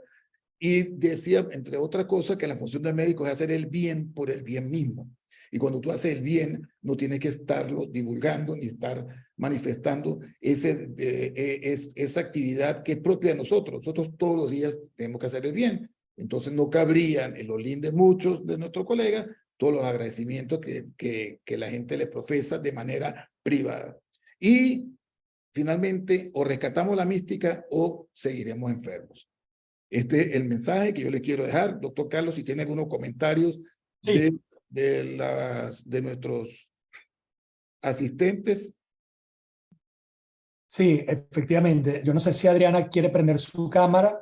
y decía, entre otras cosas, que la función del médico es hacer el bien por el bien mismo. Y cuando tú haces el bien, no tienes que estarlo divulgando ni estar manifestando esa actividad que es propia de nosotros. Nosotros todos los días tenemos que hacer el bien. Entonces no cabrían en los lindes muchos de nuestros colegas todos los agradecimientos que la gente le profesa de manera privada. Y finalmente, o rescatamos la mística o seguiremos enfermos. Este es el mensaje que yo le quiero dejar. Doctor Carlos, si tiene algunos comentarios Sí. de nuestros asistentes. Sí, efectivamente. Yo no sé si Adriana quiere prender su cámara.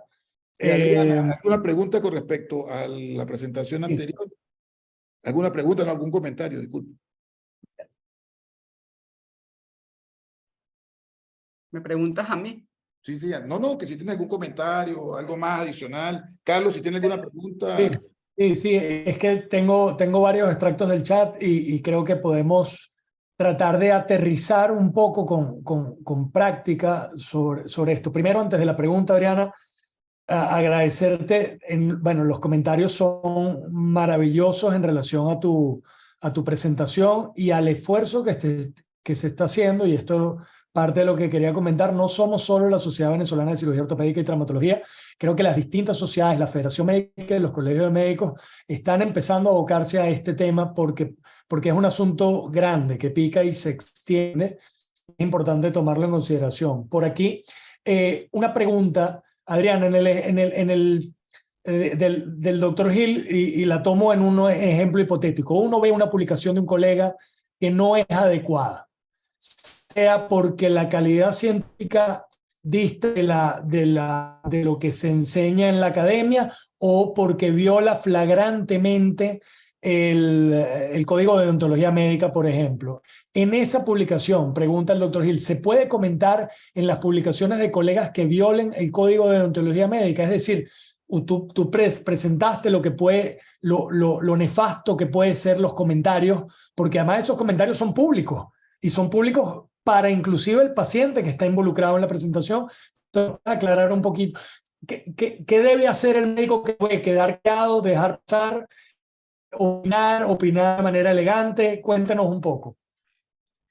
Adriana, ¿alguna pregunta con respecto a la presentación anterior? ¿Alguna pregunta? No, algún comentario, disculpe. ¿Me preguntas a mí? Sí, sí, no, que si tiene algún comentario, algo más adicional. Carlos, si tiene alguna pregunta. Sí, es que tengo varios extractos del chat y creo que podemos tratar de aterrizar un poco con práctica sobre esto. Primero, antes de la pregunta, Adriana, agradecerte. Bueno, los comentarios son maravillosos en relación a tu presentación y al esfuerzo que se está haciendo, y esto parte de lo que quería comentar. No somos solo la Sociedad Venezolana de Cirugía Ortopédica y Traumatología. Creo que las distintas sociedades, la Federación Médica y los colegios de médicos están empezando a abocarse a este tema porque es un asunto grande que pica y se extiende. Es importante tomarlo en consideración. Por aquí, una pregunta, Adrián, del doctor Gil, y la tomo en un ejemplo hipotético. Uno ve una publicación de un colega que no es adecuada, sea porque la calidad científica dista de lo que se enseña en la academia, o porque viola flagrantemente el Código de Deontología Médica, por ejemplo. En esa publicación, pregunta el doctor Gil, ¿se puede comentar en las publicaciones de colegas que violen el Código de Deontología Médica? Es decir, tú presentaste lo nefasto que pueden ser los comentarios, porque además esos comentarios son públicos, y son públicos para inclusive el paciente que está involucrado en la presentación. Entonces, aclarar un poquito, ¿qué debe hacer el médico? ¿Que puede quedar callado, dejar pasar, opinar de manera elegante? Cuéntenos un poco.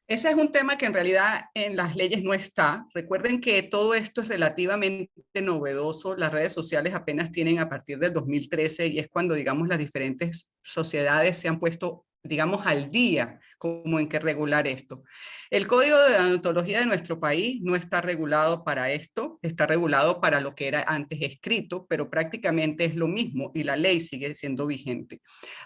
Ese es un tema que en realidad en las leyes no está. Recuerden que todo esto es relativamente novedoso. Las redes sociales apenas tienen a partir del 2013, y es cuando, digamos, las diferentes sociedades se han puesto, digamos, al día como en que regular esto. El Código de Deontología de nuestro país no está regulado para esto, está regulado para lo que era antes escrito, pero prácticamente es lo mismo y la ley sigue siendo vigente.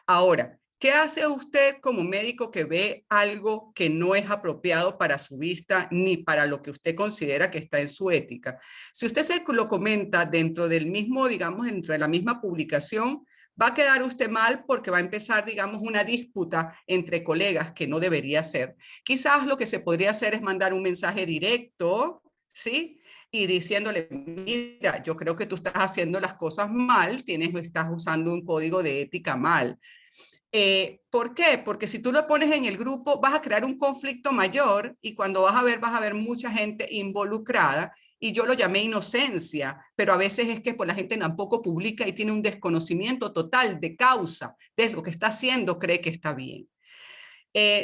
Ahora, ¿qué hace usted como médico que ve algo que no es apropiado para su vista ni para lo que usted considera que está en su ética? Si usted se lo comenta dentro del mismo, digamos, dentro de la misma publicación, va a quedar usted mal, porque va a empezar, digamos, una disputa entre colegas que no debería ser. Quizás lo que se podría hacer es mandar un mensaje directo, ¿sí? Y diciéndole, mira, yo creo que tú estás haciendo las cosas mal, estás usando un código de ética mal. ¿Por qué? Porque si tú lo pones en el grupo, vas a crear un conflicto mayor, y cuando vas a ver mucha gente involucrada. Y yo lo llamé inocencia, pero a veces es que pues, la gente tampoco publica y tiene un desconocimiento total de causa de lo que está haciendo, cree que está bien.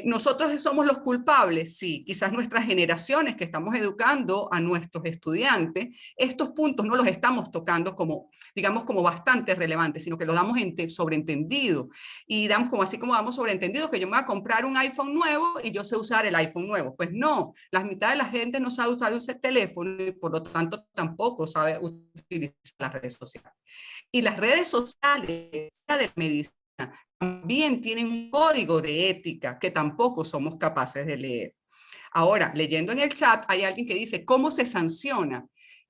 ¿Nosotros somos los culpables? Sí, quizás nuestras generaciones que estamos educando a nuestros estudiantes, estos puntos no los estamos tocando como, digamos, como bastante relevantes, sino que los damos sobreentendido. Y damos como así como damos sobreentendido que yo me voy a comprar un iPhone nuevo y yo sé usar el iPhone nuevo. Pues no, la mitad de la gente no sabe usar ese teléfono y por lo tanto tampoco sabe utilizar las redes sociales. Y las redes sociales de medicina también tienen un código de ética que tampoco somos capaces de leer. Ahora, leyendo en el chat, hay alguien que dice, ¿cómo se sanciona?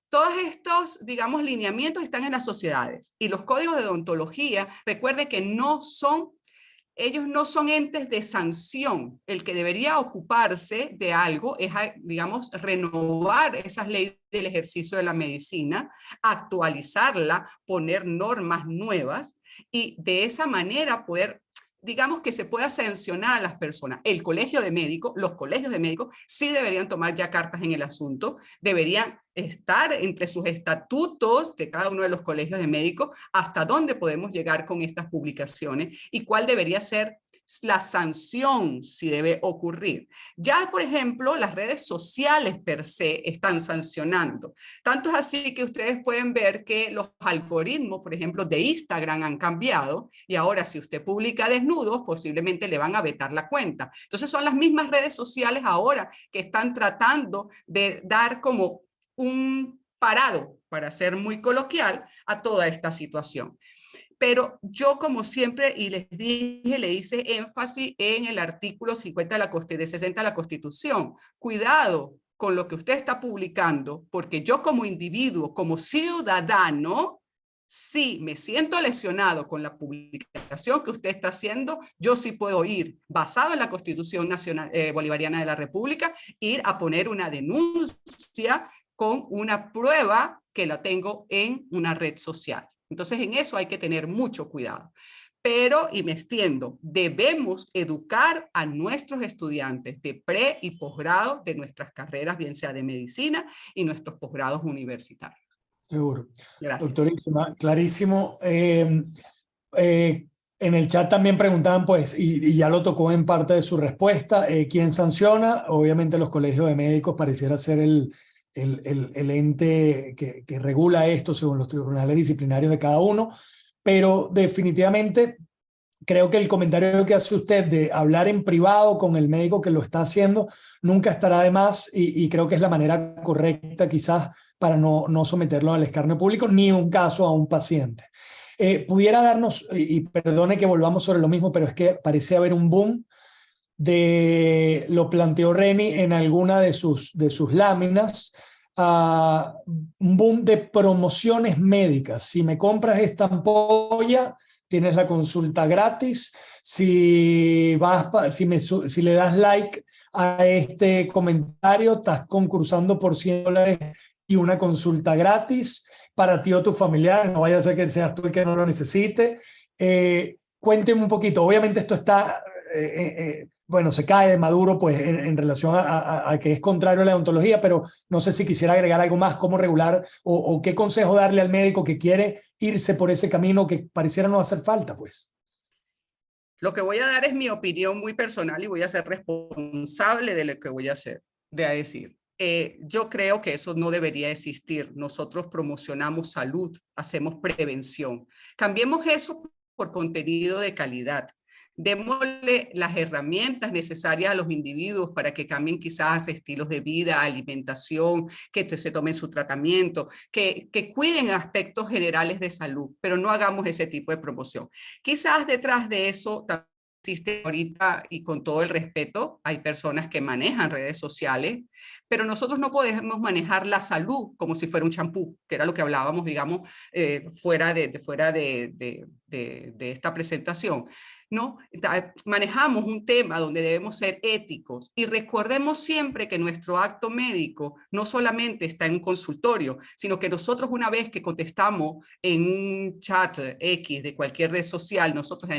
Todos estos, digamos, lineamientos están en las sociedades y los códigos de deontología, recuerde que ellos no son entes de sanción. El que debería ocuparse de algo es, digamos, renovar esas leyes del ejercicio de la medicina, actualizarla, poner normas nuevas y de esa manera poder, digamos, que se pueda sancionar a las personas. El colegio de médicos, los colegios de médicos sí deberían tomar ya cartas en el asunto, deberían estar entre sus estatutos de cada uno de los colegios de médicos hasta dónde podemos llegar con estas publicaciones y cuál debería ser la sanción si debe ocurrir. Ya, por ejemplo, las redes sociales per se están sancionando. Tanto es así que ustedes pueden ver que los algoritmos, por ejemplo, de Instagram han cambiado y ahora si usted publica desnudos, posiblemente le van a vetar la cuenta. Entonces son las mismas redes sociales ahora que están tratando de dar como un parado, para ser muy coloquial, a toda esta situación. Pero yo, como siempre, y les dije, le hice énfasis en el artículo 50 de 60 de la Constitución. Cuidado con lo que usted está publicando, porque yo como individuo, como ciudadano, si me siento lesionado con la publicación que usted está haciendo, yo sí puedo ir, basado en la Constitución Nacional Bolivariana de la República, ir a poner una denuncia con una prueba que la tengo en una red social. Entonces, en eso hay que tener mucho cuidado. Pero, y me extiendo, debemos educar a nuestros estudiantes de pre y posgrado de nuestras carreras, bien sea de medicina y nuestros posgrados universitarios. Seguro. Gracias. Doctorísima, clarísimo. En el chat también preguntaban, pues, y ya lo tocó en parte de su respuesta, ¿quién sanciona? Obviamente los colegios de médicos pareciera ser el ente que regula esto según los tribunales disciplinarios de cada uno, pero definitivamente creo que el comentario que hace usted de hablar en privado con el médico que lo está haciendo nunca estará de más y creo que es la manera correcta quizás para no someterlo al escarnio público ni un caso a un paciente. Pudiera darnos, y perdone que volvamos sobre lo mismo, pero es que parece haber un boom lo planteó Reni en alguna de sus láminas, un boom de promociones médicas. Si me compras esta ampolla, tienes la consulta gratis. Si le das like a este comentario, estás concursando por $100 y una consulta gratis para ti o tu familiar. No vaya a ser que seas tú el que no lo necesite. Cuénteme un poquito. Obviamente esto está... bueno, se cae de Maduro pues en relación a que es contrario a la deontología, pero no sé si quisiera agregar algo más, cómo regular o qué consejo darle al médico que quiere irse por ese camino que pareciera no hacer falta, pues. Lo que voy a dar es mi opinión muy personal y voy a ser responsable de lo que voy a hacer, de decir. Yo creo que eso no debería existir. Nosotros promocionamos salud, hacemos prevención. Cambiemos eso por contenido de calidad. Démosle las herramientas necesarias a los individuos para que cambien quizás estilos de vida, alimentación, que se tomen su tratamiento, que cuiden aspectos generales de salud, pero no hagamos ese tipo de promoción. Quizás detrás de eso existe ahorita, y con todo el respeto, hay personas que manejan redes sociales, pero nosotros no podemos manejar la salud como si fuera un champú, que era lo que hablábamos, digamos, fuera de esta presentación. ¿No? Manejamos un tema donde debemos ser éticos y recordemos siempre que nuestro acto médico no solamente está en un consultorio, sino que nosotros una vez que contestamos en un chat X de cualquier red social, nosotros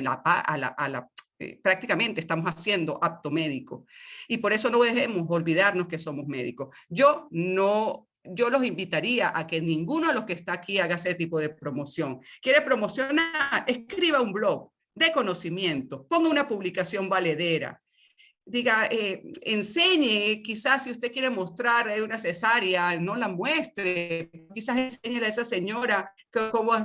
prácticamente estamos haciendo acto médico y por eso no debemos olvidarnos que somos médicos. Yo los invitaría a que ninguno de los que está aquí haga ese tipo de promoción. ¿Quiere promocionar? Escriba un blog de conocimiento, ponga una publicación valedera diga, enseñe, quizás si usted quiere mostrar una cesárea, no la muestre, quizás enseñe a esa señora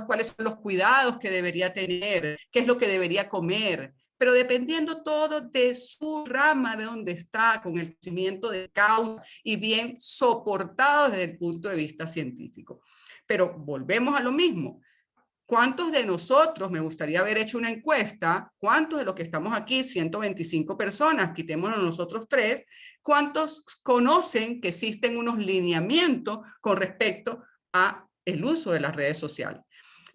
cuáles son los cuidados que debería tener, qué es lo que debería comer, pero dependiendo todo de su rama, de donde está, con el conocimiento de causa y bien soportado desde el punto de vista científico. Pero volvemos a lo mismo. ¿Cuántos de nosotros, me gustaría haber hecho una encuesta, cuántos de los que estamos aquí, 125 personas, quitémonos nosotros 3, cuántos conocen que existen unos lineamientos con respecto a el uso de las redes sociales?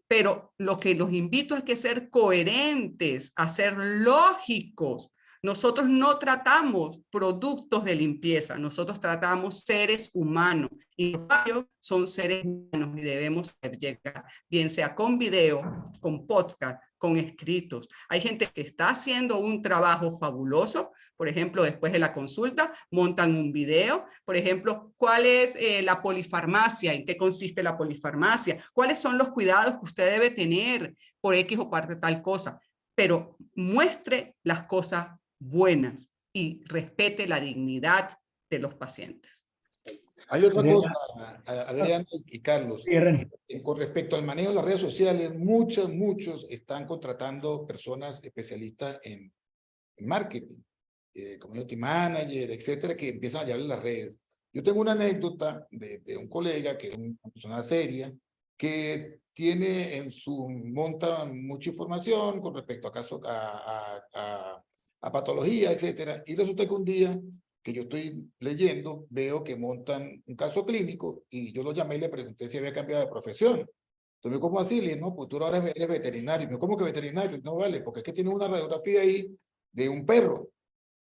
Pero lo que los invito es que ser coherentes, a ser lógicos. Nosotros no tratamos productos de limpieza, nosotros tratamos seres humanos y ellos son seres humanos y debemos llegar, bien sea con video, con podcast, con escritos. Hay gente que está haciendo un trabajo fabuloso, por ejemplo, después de la consulta, montan un video, por ejemplo, ¿cuál es la polifarmacia? ¿En qué consiste la polifarmacia? ¿Cuáles son los cuidados que usted debe tener por X o parte tal cosa? Pero muestre las cosas buenas y respete la dignidad de los pacientes. Hay otra cosa, Adriana y Carlos, con respecto al manejo de las redes sociales, muchos están contratando personas especialistas en marketing, community manager, etcétera, que empiezan a llevarle las redes. Yo tengo una anécdota de un colega que es una persona seria, que tiene monta mucha información con respecto a casos, a patología, etcétera, y resulta que un día que yo estoy leyendo, veo que montan un caso clínico y yo lo llamé y le pregunté si había cambiado de profesión. Entonces, ¿cómo así? Le dije, no, pues tú ahora eres veterinario. Me dijo, ¿cómo que veterinario? No vale, porque es que tiene una radiografía ahí de un perro.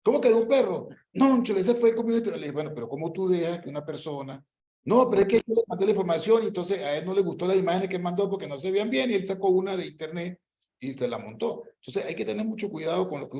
¿Cómo que de un perro? No, ese fue community. Le dije, bueno, pero ¿cómo tú dejas que una persona... No, pero es que yo le mandé la información y entonces a él no le gustó las imágenes que él mandó porque no se veían bien y él sacó una de internet y se la montó. Entonces, hay que tener mucho cuidado con lo que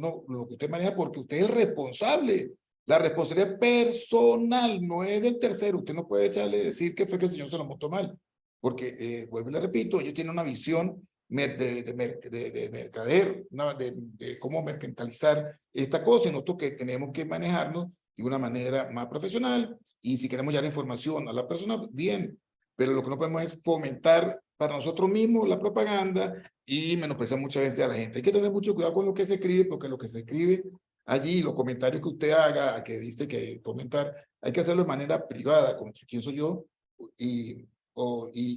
usted maneja porque usted es el responsable. La responsabilidad personal no es del tercero. Usted no puede echarle decir que fue que el señor se lo montó mal. Porque, vuelvo y le repito, ellos tienen una visión de mercader, de cómo mercantilizar esta cosa. Y nosotros que tenemos que manejarnos de una manera más profesional. Y si queremos dar información a la persona, bien. Pero lo que no podemos es fomentar para nosotros mismos la propaganda y menospreciar muchas veces a la gente. Hay que tener mucho cuidado con lo que se escribe, porque lo que se escribe allí, los comentarios que usted haga, que dice que comentar, hay que hacerlo de manera privada, como quién soy yo, y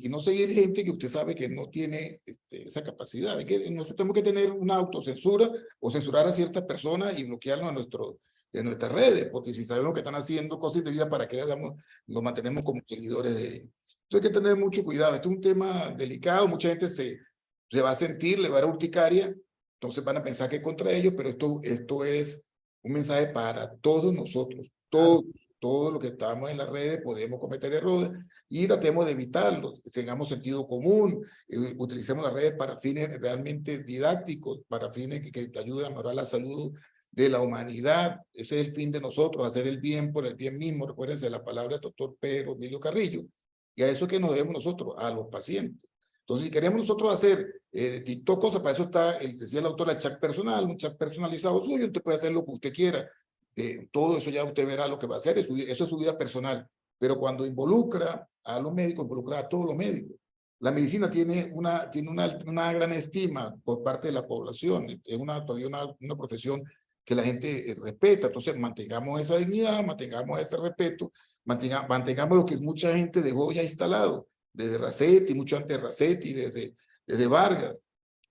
no seguir gente que usted sabe que no tiene esa capacidad. Nosotros tenemos que tener una autocensura o censurar a ciertas personas y bloquearlos de nuestras redes, porque si sabemos que están haciendo cosas indebidas, ¿para qué los mantenemos como seguidores de ellos? Entonces hay que tener mucho cuidado. Este es un tema delicado, mucha gente se va a sentir, le va a dar urticaria, entonces van a pensar que es contra ellos, pero esto es un mensaje para todos nosotros, todos los que estamos en las redes podemos cometer errores y tratemos de evitarlos, tengamos sentido común, utilicemos las redes para fines realmente didácticos, para fines que te ayuden a mejorar la salud de la humanidad. Ese es el fin de nosotros, hacer el bien por el bien mismo. Recuérdense la palabra del doctor Pedro Emilio Carrillo, y a eso es que nos debemos nosotros, a los pacientes. Entonces, si queremos nosotros hacer TikTok, cosas, para eso está, decía el autor, el chat personal, un chat personalizado suyo, usted puede hacer lo que usted quiera. Todo eso ya usted verá lo que va a hacer, eso es su vida personal. Pero cuando involucra a los médicos, involucra a todos los médicos. La medicina tiene una gran estima por parte de la población, es todavía una profesión que la gente respeta. Entonces, mantengamos esa dignidad, mantengamos ese respeto, mantengamos lo que mucha gente dejó ya instalado, desde Racetti, mucho antes de Racetti, desde Vargas,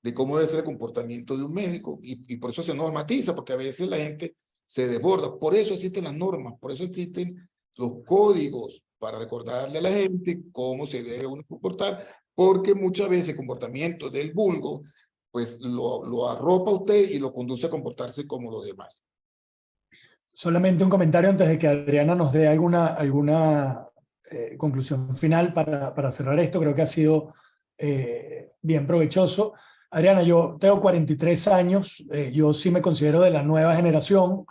de cómo debe ser el comportamiento de un médico, y por eso se normatiza, porque a veces la gente se desborda. Por eso existen las normas, por eso existen los códigos, para recordarle a la gente cómo se debe uno comportar, porque muchas veces el comportamiento del vulgo, pues lo arropa usted y lo conduce a comportarse como los demás. Solamente un comentario antes de que Adriana nos dé alguna conclusión final para cerrar esto. Creo que ha sido bien provechoso. Adriana, yo tengo 43 años, yo sí me considero de la nueva generación.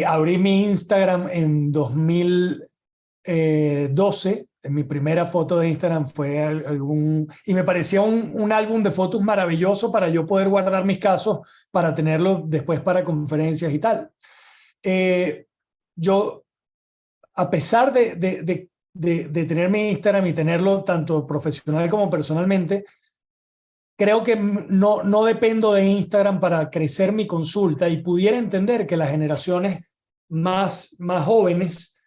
Abrí mi Instagram en 2012. Mi primera foto de Instagram fue y me parecía un álbum de fotos maravilloso para yo poder guardar mis casos para tenerlo después para conferencias y tal. yo, a pesar de tener mi Instagram y tenerlo tanto profesional como personalmente, creo que no dependo de Instagram para crecer mi consulta y pudiera entender que las generaciones más jóvenes,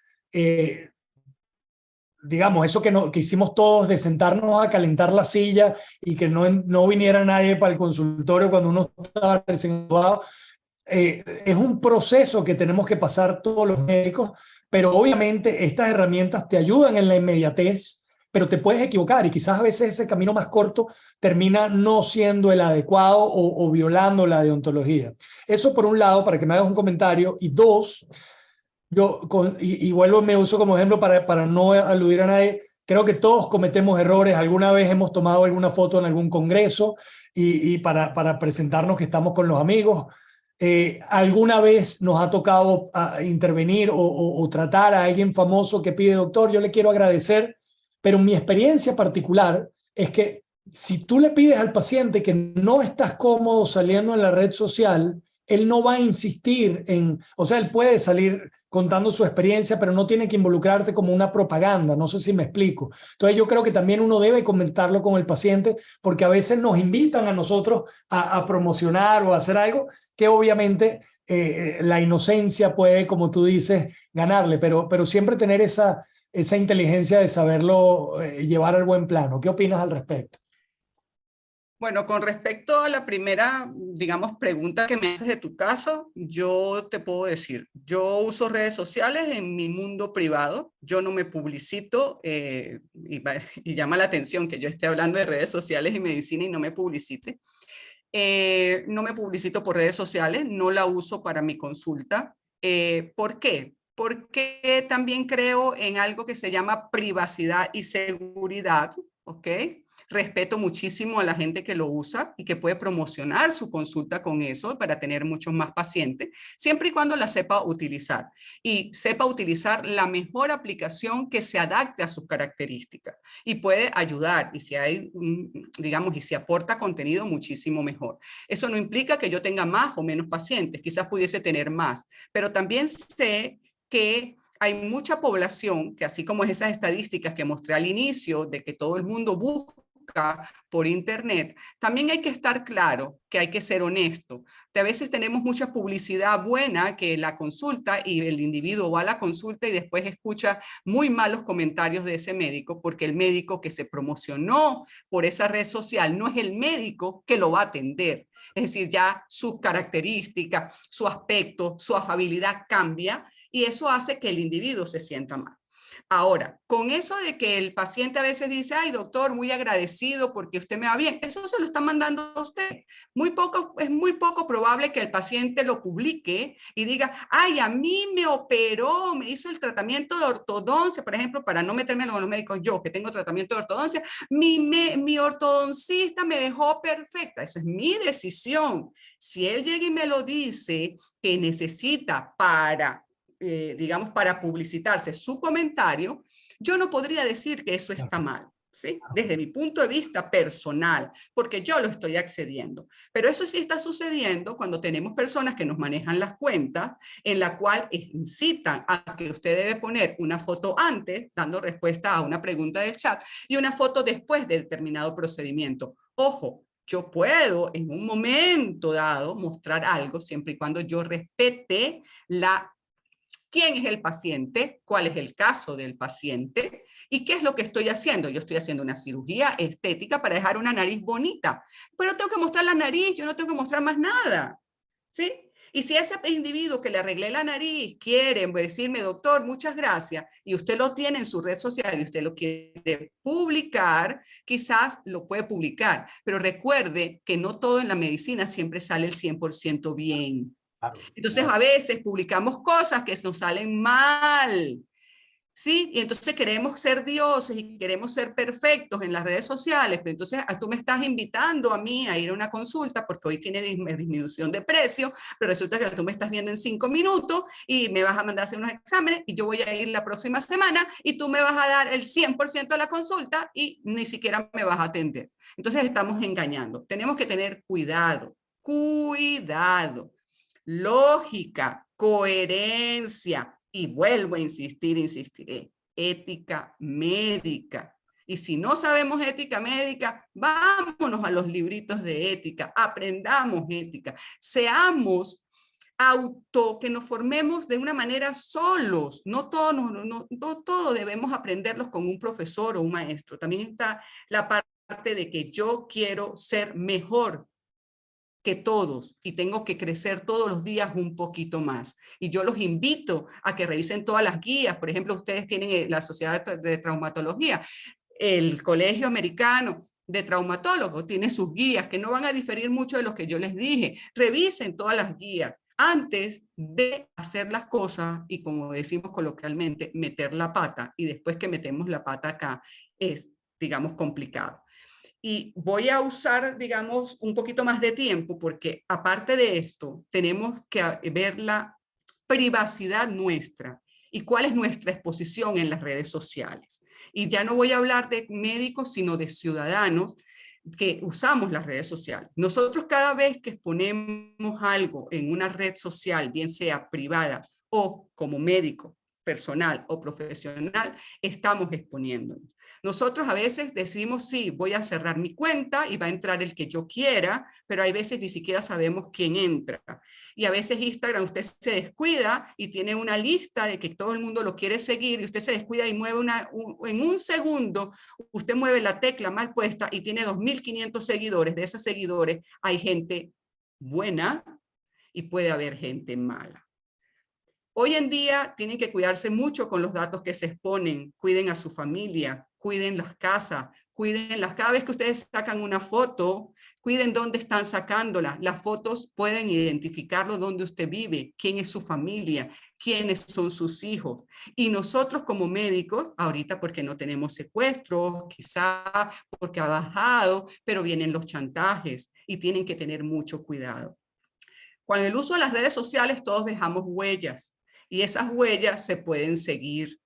digamos, eso que hicimos todos de sentarnos a calentar la silla y que no viniera nadie para el consultorio cuando uno estaba recién graduado, es un proceso que tenemos que pasar todos los médicos, pero obviamente estas herramientas te ayudan en la inmediatez, pero te puedes equivocar y quizás a veces ese camino más corto termina no siendo el adecuado o violando la deontología. Eso por un lado, para que me hagas un comentario. Y dos, yo vuelvo, me uso como ejemplo para no aludir a nadie. Creo que todos cometemos errores. Alguna vez hemos tomado alguna foto en algún congreso y para presentarnos que estamos con los amigos. Alguna vez nos ha tocado intervenir o tratar a alguien famoso que pide, doctor, yo le quiero agradecer, pero mi experiencia particular es que si tú le pides al paciente que no estás cómodo saliendo en la red social, él no va a insistir o sea, él puede salir contando su experiencia, pero no tiene que involucrarte como una propaganda, no sé si me explico. Entonces yo creo que también uno debe comentarlo con el paciente, porque a veces nos invitan a nosotros a promocionar o a hacer algo que obviamente la inocencia puede, como tú dices, ganarle, pero siempre tener esa inteligencia de saberlo llevar al buen plano. ¿Qué opinas al respecto? Bueno, con respecto a la primera, digamos, pregunta que me haces de tu caso, yo te puedo decir, yo uso redes sociales en mi mundo privado, yo no me publicito y llama la atención que yo esté hablando de redes sociales y medicina y no me publicite. No me publicito por redes sociales, no la uso para mi consulta. ¿Por qué? Porque también creo en algo que se llama privacidad y seguridad, ¿ok? Respeto muchísimo a la gente que lo usa y que puede promocionar su consulta con eso para tener muchos más pacientes, siempre y cuando la sepa utilizar y sepa utilizar la mejor aplicación que se adapte a sus características y puede ayudar y si hay, digamos, y si aporta contenido muchísimo mejor. Eso no implica que yo tenga más o menos pacientes, quizás pudiese tener más, pero también sé que hay mucha población que, así como esas estadísticas que mostré al inicio de que todo el mundo busca por internet, también hay que estar claro que hay que ser honesto. A veces tenemos mucha publicidad buena que la consulta y el individuo va a la consulta y después escucha muy malos comentarios de ese médico porque el médico que se promocionó por esa red social no es el médico que lo va a atender. Es decir, ya sus características, su aspecto, su afabilidad cambia y eso hace que el individuo se sienta mal. Ahora, con eso de que el paciente a veces dice, ay doctor, muy agradecido porque usted me va bien, eso se lo está mandando a usted. Es muy poco probable que el paciente lo publique y diga, ay, a mí me operó, me hizo el tratamiento de ortodoncia, por ejemplo, para no meterme con los médicos, yo que tengo tratamiento de ortodoncia, mi ortodoncista me dejó perfecta, esa es mi decisión. Si él llega y me lo dice que necesita digamos, para publicitarse su comentario, yo no podría decir que eso está mal, ¿sí? Desde mi punto de vista personal, porque yo lo estoy accediendo. Pero eso sí está sucediendo cuando tenemos personas que nos manejan las cuentas, en la cual incitan a que usted debe poner una foto antes, dando respuesta a una pregunta del chat, y una foto después de determinado procedimiento. Ojo, yo puedo en un momento dado mostrar algo siempre y cuando yo respete quién es el paciente, cuál es el caso del paciente y qué es lo que estoy haciendo. Yo estoy haciendo una cirugía estética para dejar una nariz bonita, pero tengo que mostrar la nariz, yo no tengo que mostrar más nada, ¿sí? Y si ese individuo que le arreglé la nariz quiere decirme, doctor, muchas gracias, y usted lo tiene en su red social y usted lo quiere publicar, quizás lo puede publicar, pero recuerde que no todo en la medicina siempre sale el 100% bien. Entonces a veces publicamos cosas que nos salen mal, ¿sí? Y entonces queremos ser dioses y queremos ser perfectos en las redes sociales, pero entonces tú me estás invitando a mí a ir a una consulta porque hoy tiene disminución de precio, pero resulta que tú me estás viendo en 5 minutos y me vas a mandar a hacer unos exámenes y yo voy a ir la próxima semana y tú me vas a dar el 100% de la consulta y ni siquiera me vas a atender. Entonces estamos engañando. Tenemos que tener cuidado, cuidado. lógica, coherencia, y vuelvo a insistir, insistiré, ética médica. Y si no sabemos ética médica, vámonos a los libritos de ética, aprendamos ética, seamos que nos formemos de una manera solos. No todo, no todo debemos aprenderlos con un profesor o un maestro. También está la parte de que yo quiero ser mejor que todos y tengo que crecer todos los días un poquito más. Y yo los invito a que revisen todas las guías. Por ejemplo, ustedes tienen la Sociedad de Traumatología, el Colegio Americano de Traumatólogos tiene sus guías que no van a diferir mucho de lo que yo les dije. Revisen todas las guías antes de hacer las cosas y, como decimos coloquialmente, meter la pata, y después que metemos la pata acá es, digamos, complicado. Y voy a usar, digamos, un poquito más de tiempo porque aparte de esto tenemos que ver la privacidad nuestra y cuál es nuestra exposición en las redes sociales. Y ya no voy a hablar de médicos, sino de ciudadanos que usamos las redes sociales. Nosotros cada vez que exponemos algo en una red social, bien sea privada o como médico, personal o profesional, estamos exponiéndonos. Nosotros a veces decimos, sí, voy a cerrar mi cuenta y va a entrar el que yo quiera, pero hay veces ni siquiera sabemos quién entra. Y a veces Instagram usted se descuida y tiene una lista de que todo el mundo lo quiere seguir y usted se descuida y mueve en un segundo, usted mueve la tecla mal puesta y tiene 2.500 seguidores. De esos seguidores hay gente buena y puede haber gente mala. Hoy en día tienen que cuidarse mucho con los datos que se exponen, cuiden a su familia, cuiden las casas, cuídenlas. Cada vez que ustedes sacan una foto, cuiden dónde están sacándola. Las fotos pueden identificarlo dónde usted vive, quién es su familia, quiénes son sus hijos. Y nosotros como médicos, ahorita porque no tenemos secuestros, quizá porque ha bajado, pero vienen los chantajes y tienen que tener mucho cuidado. Con el uso de las redes sociales todos dejamos huellas y esas huellas se pueden seguir.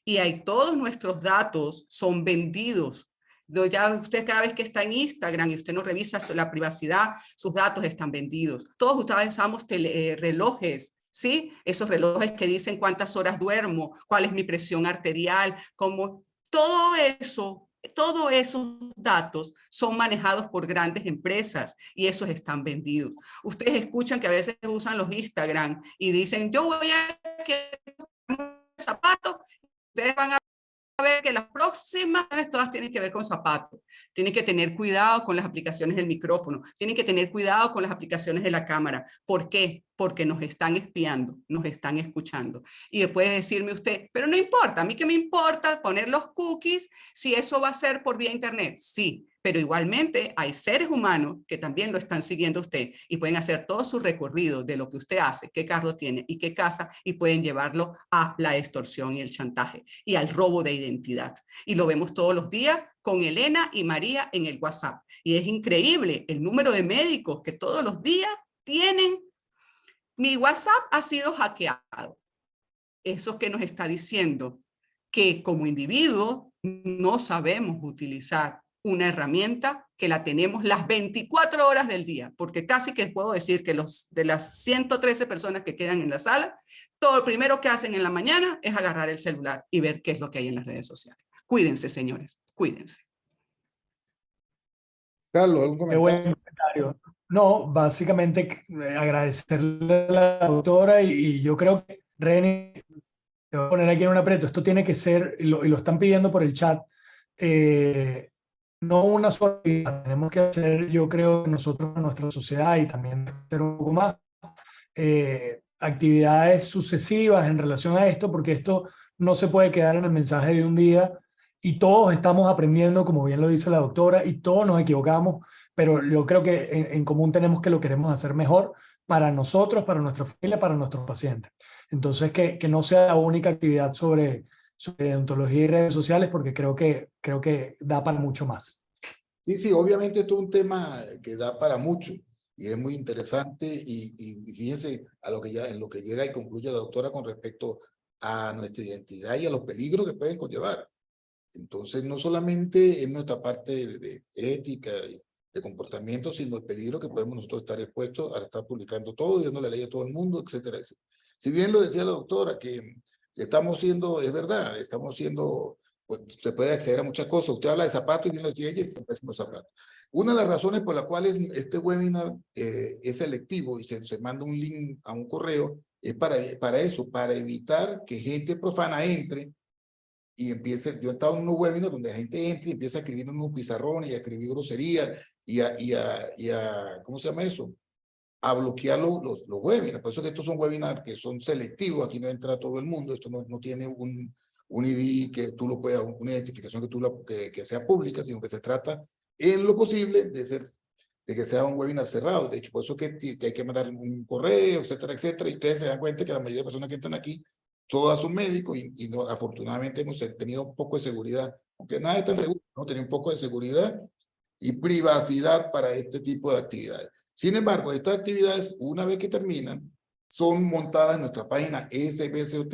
Y ahí todos nuestros datos son vendidos. Ya usted cada vez que está en Instagram y usted no revisa la privacidad, sus datos están vendidos. Todos utilizamos relojes, ¿sí? Esos relojes que dicen cuántas horas duermo, cuál es mi presión arterial, cómo todo eso. Todos esos datos son manejados por grandes empresas y esos están vendidos. Ustedes escuchan que a veces usan los Instagram y dicen, yo voy a querer un zapato. Ustedes van a ver que las próximas todas tienen que ver con zapatos. Tienen que tener cuidado con las aplicaciones del micrófono. Tienen que tener cuidado con las aplicaciones de la cámara. ¿Por qué? Porque nos están espiando, nos están escuchando. Y puede decirme usted, pero no importa, a mí qué me importa poner los cookies si eso va a ser por vía internet. Sí, pero igualmente hay seres humanos que también lo están siguiendo a usted y pueden hacer todo su recorrido de lo que usted hace, qué carro tiene y qué casa, y pueden llevarlo a la extorsión y el chantaje y al robo de identidad. Y lo vemos todos los días con Elena y María en el WhatsApp. Y es increíble el número de médicos que todos los días tienen. Mi WhatsApp ha sido hackeado. Eso que nos está diciendo que como individuo no sabemos utilizar una herramienta que la tenemos las 24 horas del día, porque casi que puedo decir que de las 113 personas que quedan en la sala, todo lo primero que hacen en la mañana es agarrar el celular y ver qué es lo que hay en las redes sociales. Cuídense, señores, cuídense. Carlos, ¿algún comentario? Qué buen comentario. No, básicamente agradecerle a la doctora y yo creo que Reni, te voy a poner aquí en un aprieto, esto tiene que ser, y lo están pidiendo por el chat, no una sola vida, tenemos que hacer, yo creo, nosotros en nuestra sociedad y también hacer un poco más, actividades sucesivas en relación a esto, porque esto no se puede quedar en el mensaje de un día y todos estamos aprendiendo, como bien lo dice la doctora, y todos nos equivocamos, pero yo creo que en común tenemos que lo queremos hacer mejor para nosotros, para nuestra familia, para nuestros pacientes. Entonces, que no sea la única actividad sobre odontología y redes sociales, porque creo que da para mucho más. Sí, sí, obviamente esto es un tema que da para mucho y es muy interesante y fíjense en lo que llega y concluye la doctora con respecto a nuestra identidad y a los peligros que pueden conllevar. Entonces, no solamente es nuestra parte de ética de comportamiento, sino el peligro que podemos nosotros estar expuestos a estar publicando todo y dando la ley a todo el mundo, etcétera, etcétera. Si bien lo decía la doctora, que estamos siendo, es verdad, estamos siendo, pues, se puede acceder a muchas cosas. Usted habla de zapatos y bien lo decía ella, y los zapatos. Una de las razones por las cuales este webinar es selectivo y se manda un link a un correo es para eso, para evitar que gente profana entre y empiece. Yo he estado en unos webinars donde la gente entra y empieza a escribir en unos pizarrones y a escribir groserías ¿cómo se llama eso? A bloquear los webinars. Por eso que estos son webinars que son selectivos, aquí no entra todo el mundo, esto no tiene un ID que tú lo puedas, una identificación que sea pública, sino que se trata en lo posible de que sea un webinar cerrado. De hecho, por eso que hay que mandar un correo, etcétera, etcétera, y ustedes se dan cuenta que la mayoría de personas que están aquí, todas son médicos y no, afortunadamente hemos tenido un poco de seguridad, aunque nada está seguro, hemos tenido un poco de seguridad y privacidad para este tipo de actividades. Sin embargo, estas actividades, una vez que terminan, son montadas en nuestra página SBCOT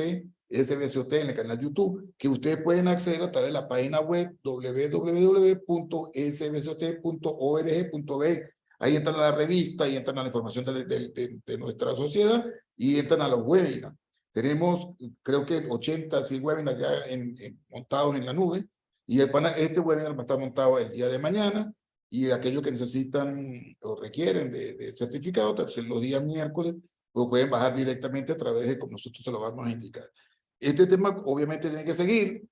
en el canal YouTube, que ustedes pueden acceder a través de la página web www.sbcot.org.be. Ahí entran a la revista, ahí entran a la información de nuestra sociedad y entran a los webinars. Tenemos, creo que 80, 100 webinars ya montados en la nube, y este webinar va a estar montado el día de mañana, y aquellos que necesitan o requieren de certificado, los días miércoles, lo pueden bajar directamente a través de como nosotros se lo vamos a indicar. Este tema obviamente tiene que seguir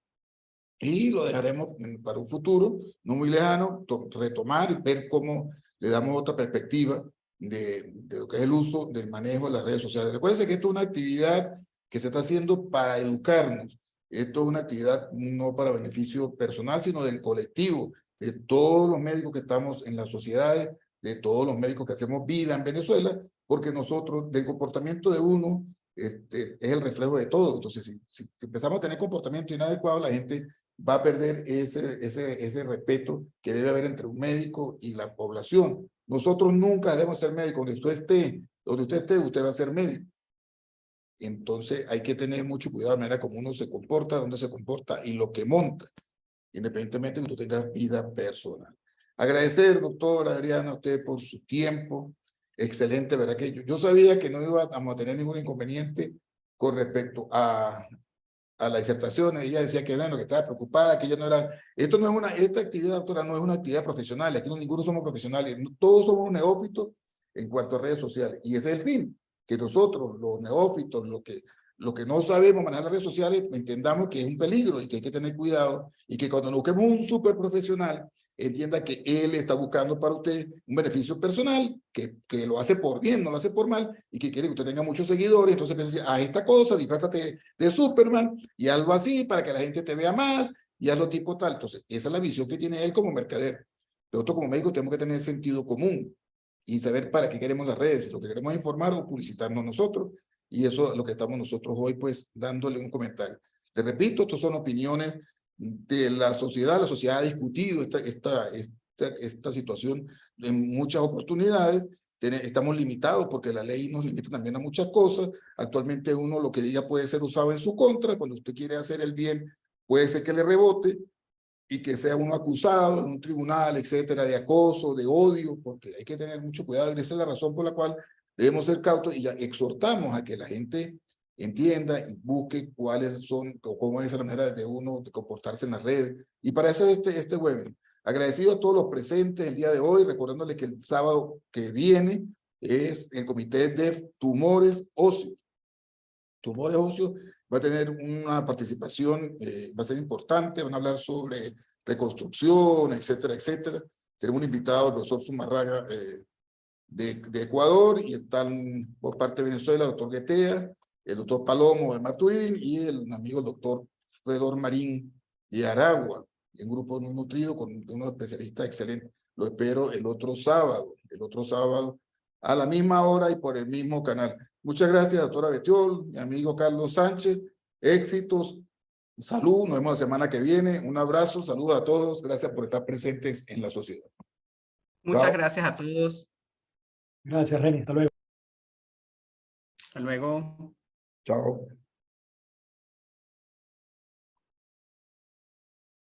y lo dejaremos para un futuro no muy lejano, retomar y ver cómo le damos otra perspectiva de lo que es el uso del manejo de las redes sociales. Recuerden que esto es una actividad que se está haciendo para educarnos. Esto es una actividad no para beneficio personal, sino del colectivo, de todos los médicos que estamos en las sociedades, de todos los médicos que hacemos vida en Venezuela, porque nosotros, del comportamiento de uno, es el reflejo de todo. Entonces, si empezamos a tener comportamiento inadecuado, la gente va a perder ese respeto que debe haber entre un médico y la población. Nosotros nunca debemos ser médicos. Donde usted esté, usted va a ser médico. Entonces hay que tener mucho cuidado de la manera como uno se comporta, dónde se comporta y lo que monta, independientemente de que tú tengas vida personal. Agradecer, doctora Adriana, a usted por su tiempo. Excelente, ¿verdad? Que yo sabía que no íbamos a tener ningún inconveniente con respecto a la disertación. Ella decía que era lo que estaba preocupada, que ella no era... Esta actividad, doctora, no es una actividad profesional. Aquí ninguno somos profesionales. Todos somos neófitos en cuanto a redes sociales. Y ese es el fin, que nosotros, los neófitos, lo que no sabemos manejar las redes sociales, entendamos que es un peligro y que hay que tener cuidado, y que cuando nos busquemos un súper profesional, entienda que él está buscando para usted un beneficio personal, que lo hace por bien, no lo hace por mal, y que quiere que usted tenga muchos seguidores. Entonces empieza a decir, haz esta cosa, disfrázate de Superman, y algo así para que la gente te vea más, y hazlo tipo tal. Entonces, esa es la visión que tiene él como mercader. Nosotros como médicos tenemos que tener sentido común y saber para qué queremos las redes, lo que queremos es informar o publicitarnos nosotros, y eso es lo que estamos nosotros hoy pues dándole un comentario. Te repito, estos son opiniones de la sociedad ha discutido esta situación en muchas oportunidades. Estamos limitados porque la ley nos limita también a muchas cosas. Actualmente uno lo que diga puede ser usado en su contra. Cuando usted quiere hacer el bien, puede ser que le rebote y que sea uno acusado en un tribunal, etcétera, de acoso, de odio, porque hay que tener mucho cuidado, y esa es la razón por la cual debemos ser cautos, y ya exhortamos a que la gente entienda y busque cuáles son o cómo es la manera de uno de comportarse en las redes. Y para eso este webinar. Agradecido a todos los presentes el día de hoy, recordándoles que el sábado que viene es el Comité de Tumores Óseos. Tumores Óseos va a tener una participación, va a ser importante, van a hablar sobre reconstrucción, etcétera, etcétera. Tenemos un invitado, el profesor Zumarraga, de Ecuador, y están por parte de Venezuela el doctor Guetea, el doctor Palomo de Maturín y el amigo doctor Fedor Marín de Aragua, un grupo muy nutrido con unos especialistas excelentes. Lo espero el otro sábado a la misma hora y por el mismo canal. Muchas gracias, doctora Betiol, mi amigo Carlos Sánchez. Éxitos, salud, nos vemos la semana que viene. Un abrazo, saludos a todos. Gracias por estar presentes en la sociedad. Muchas gracias a todos. Gracias, Reni. Hasta luego. Hasta luego. Chao.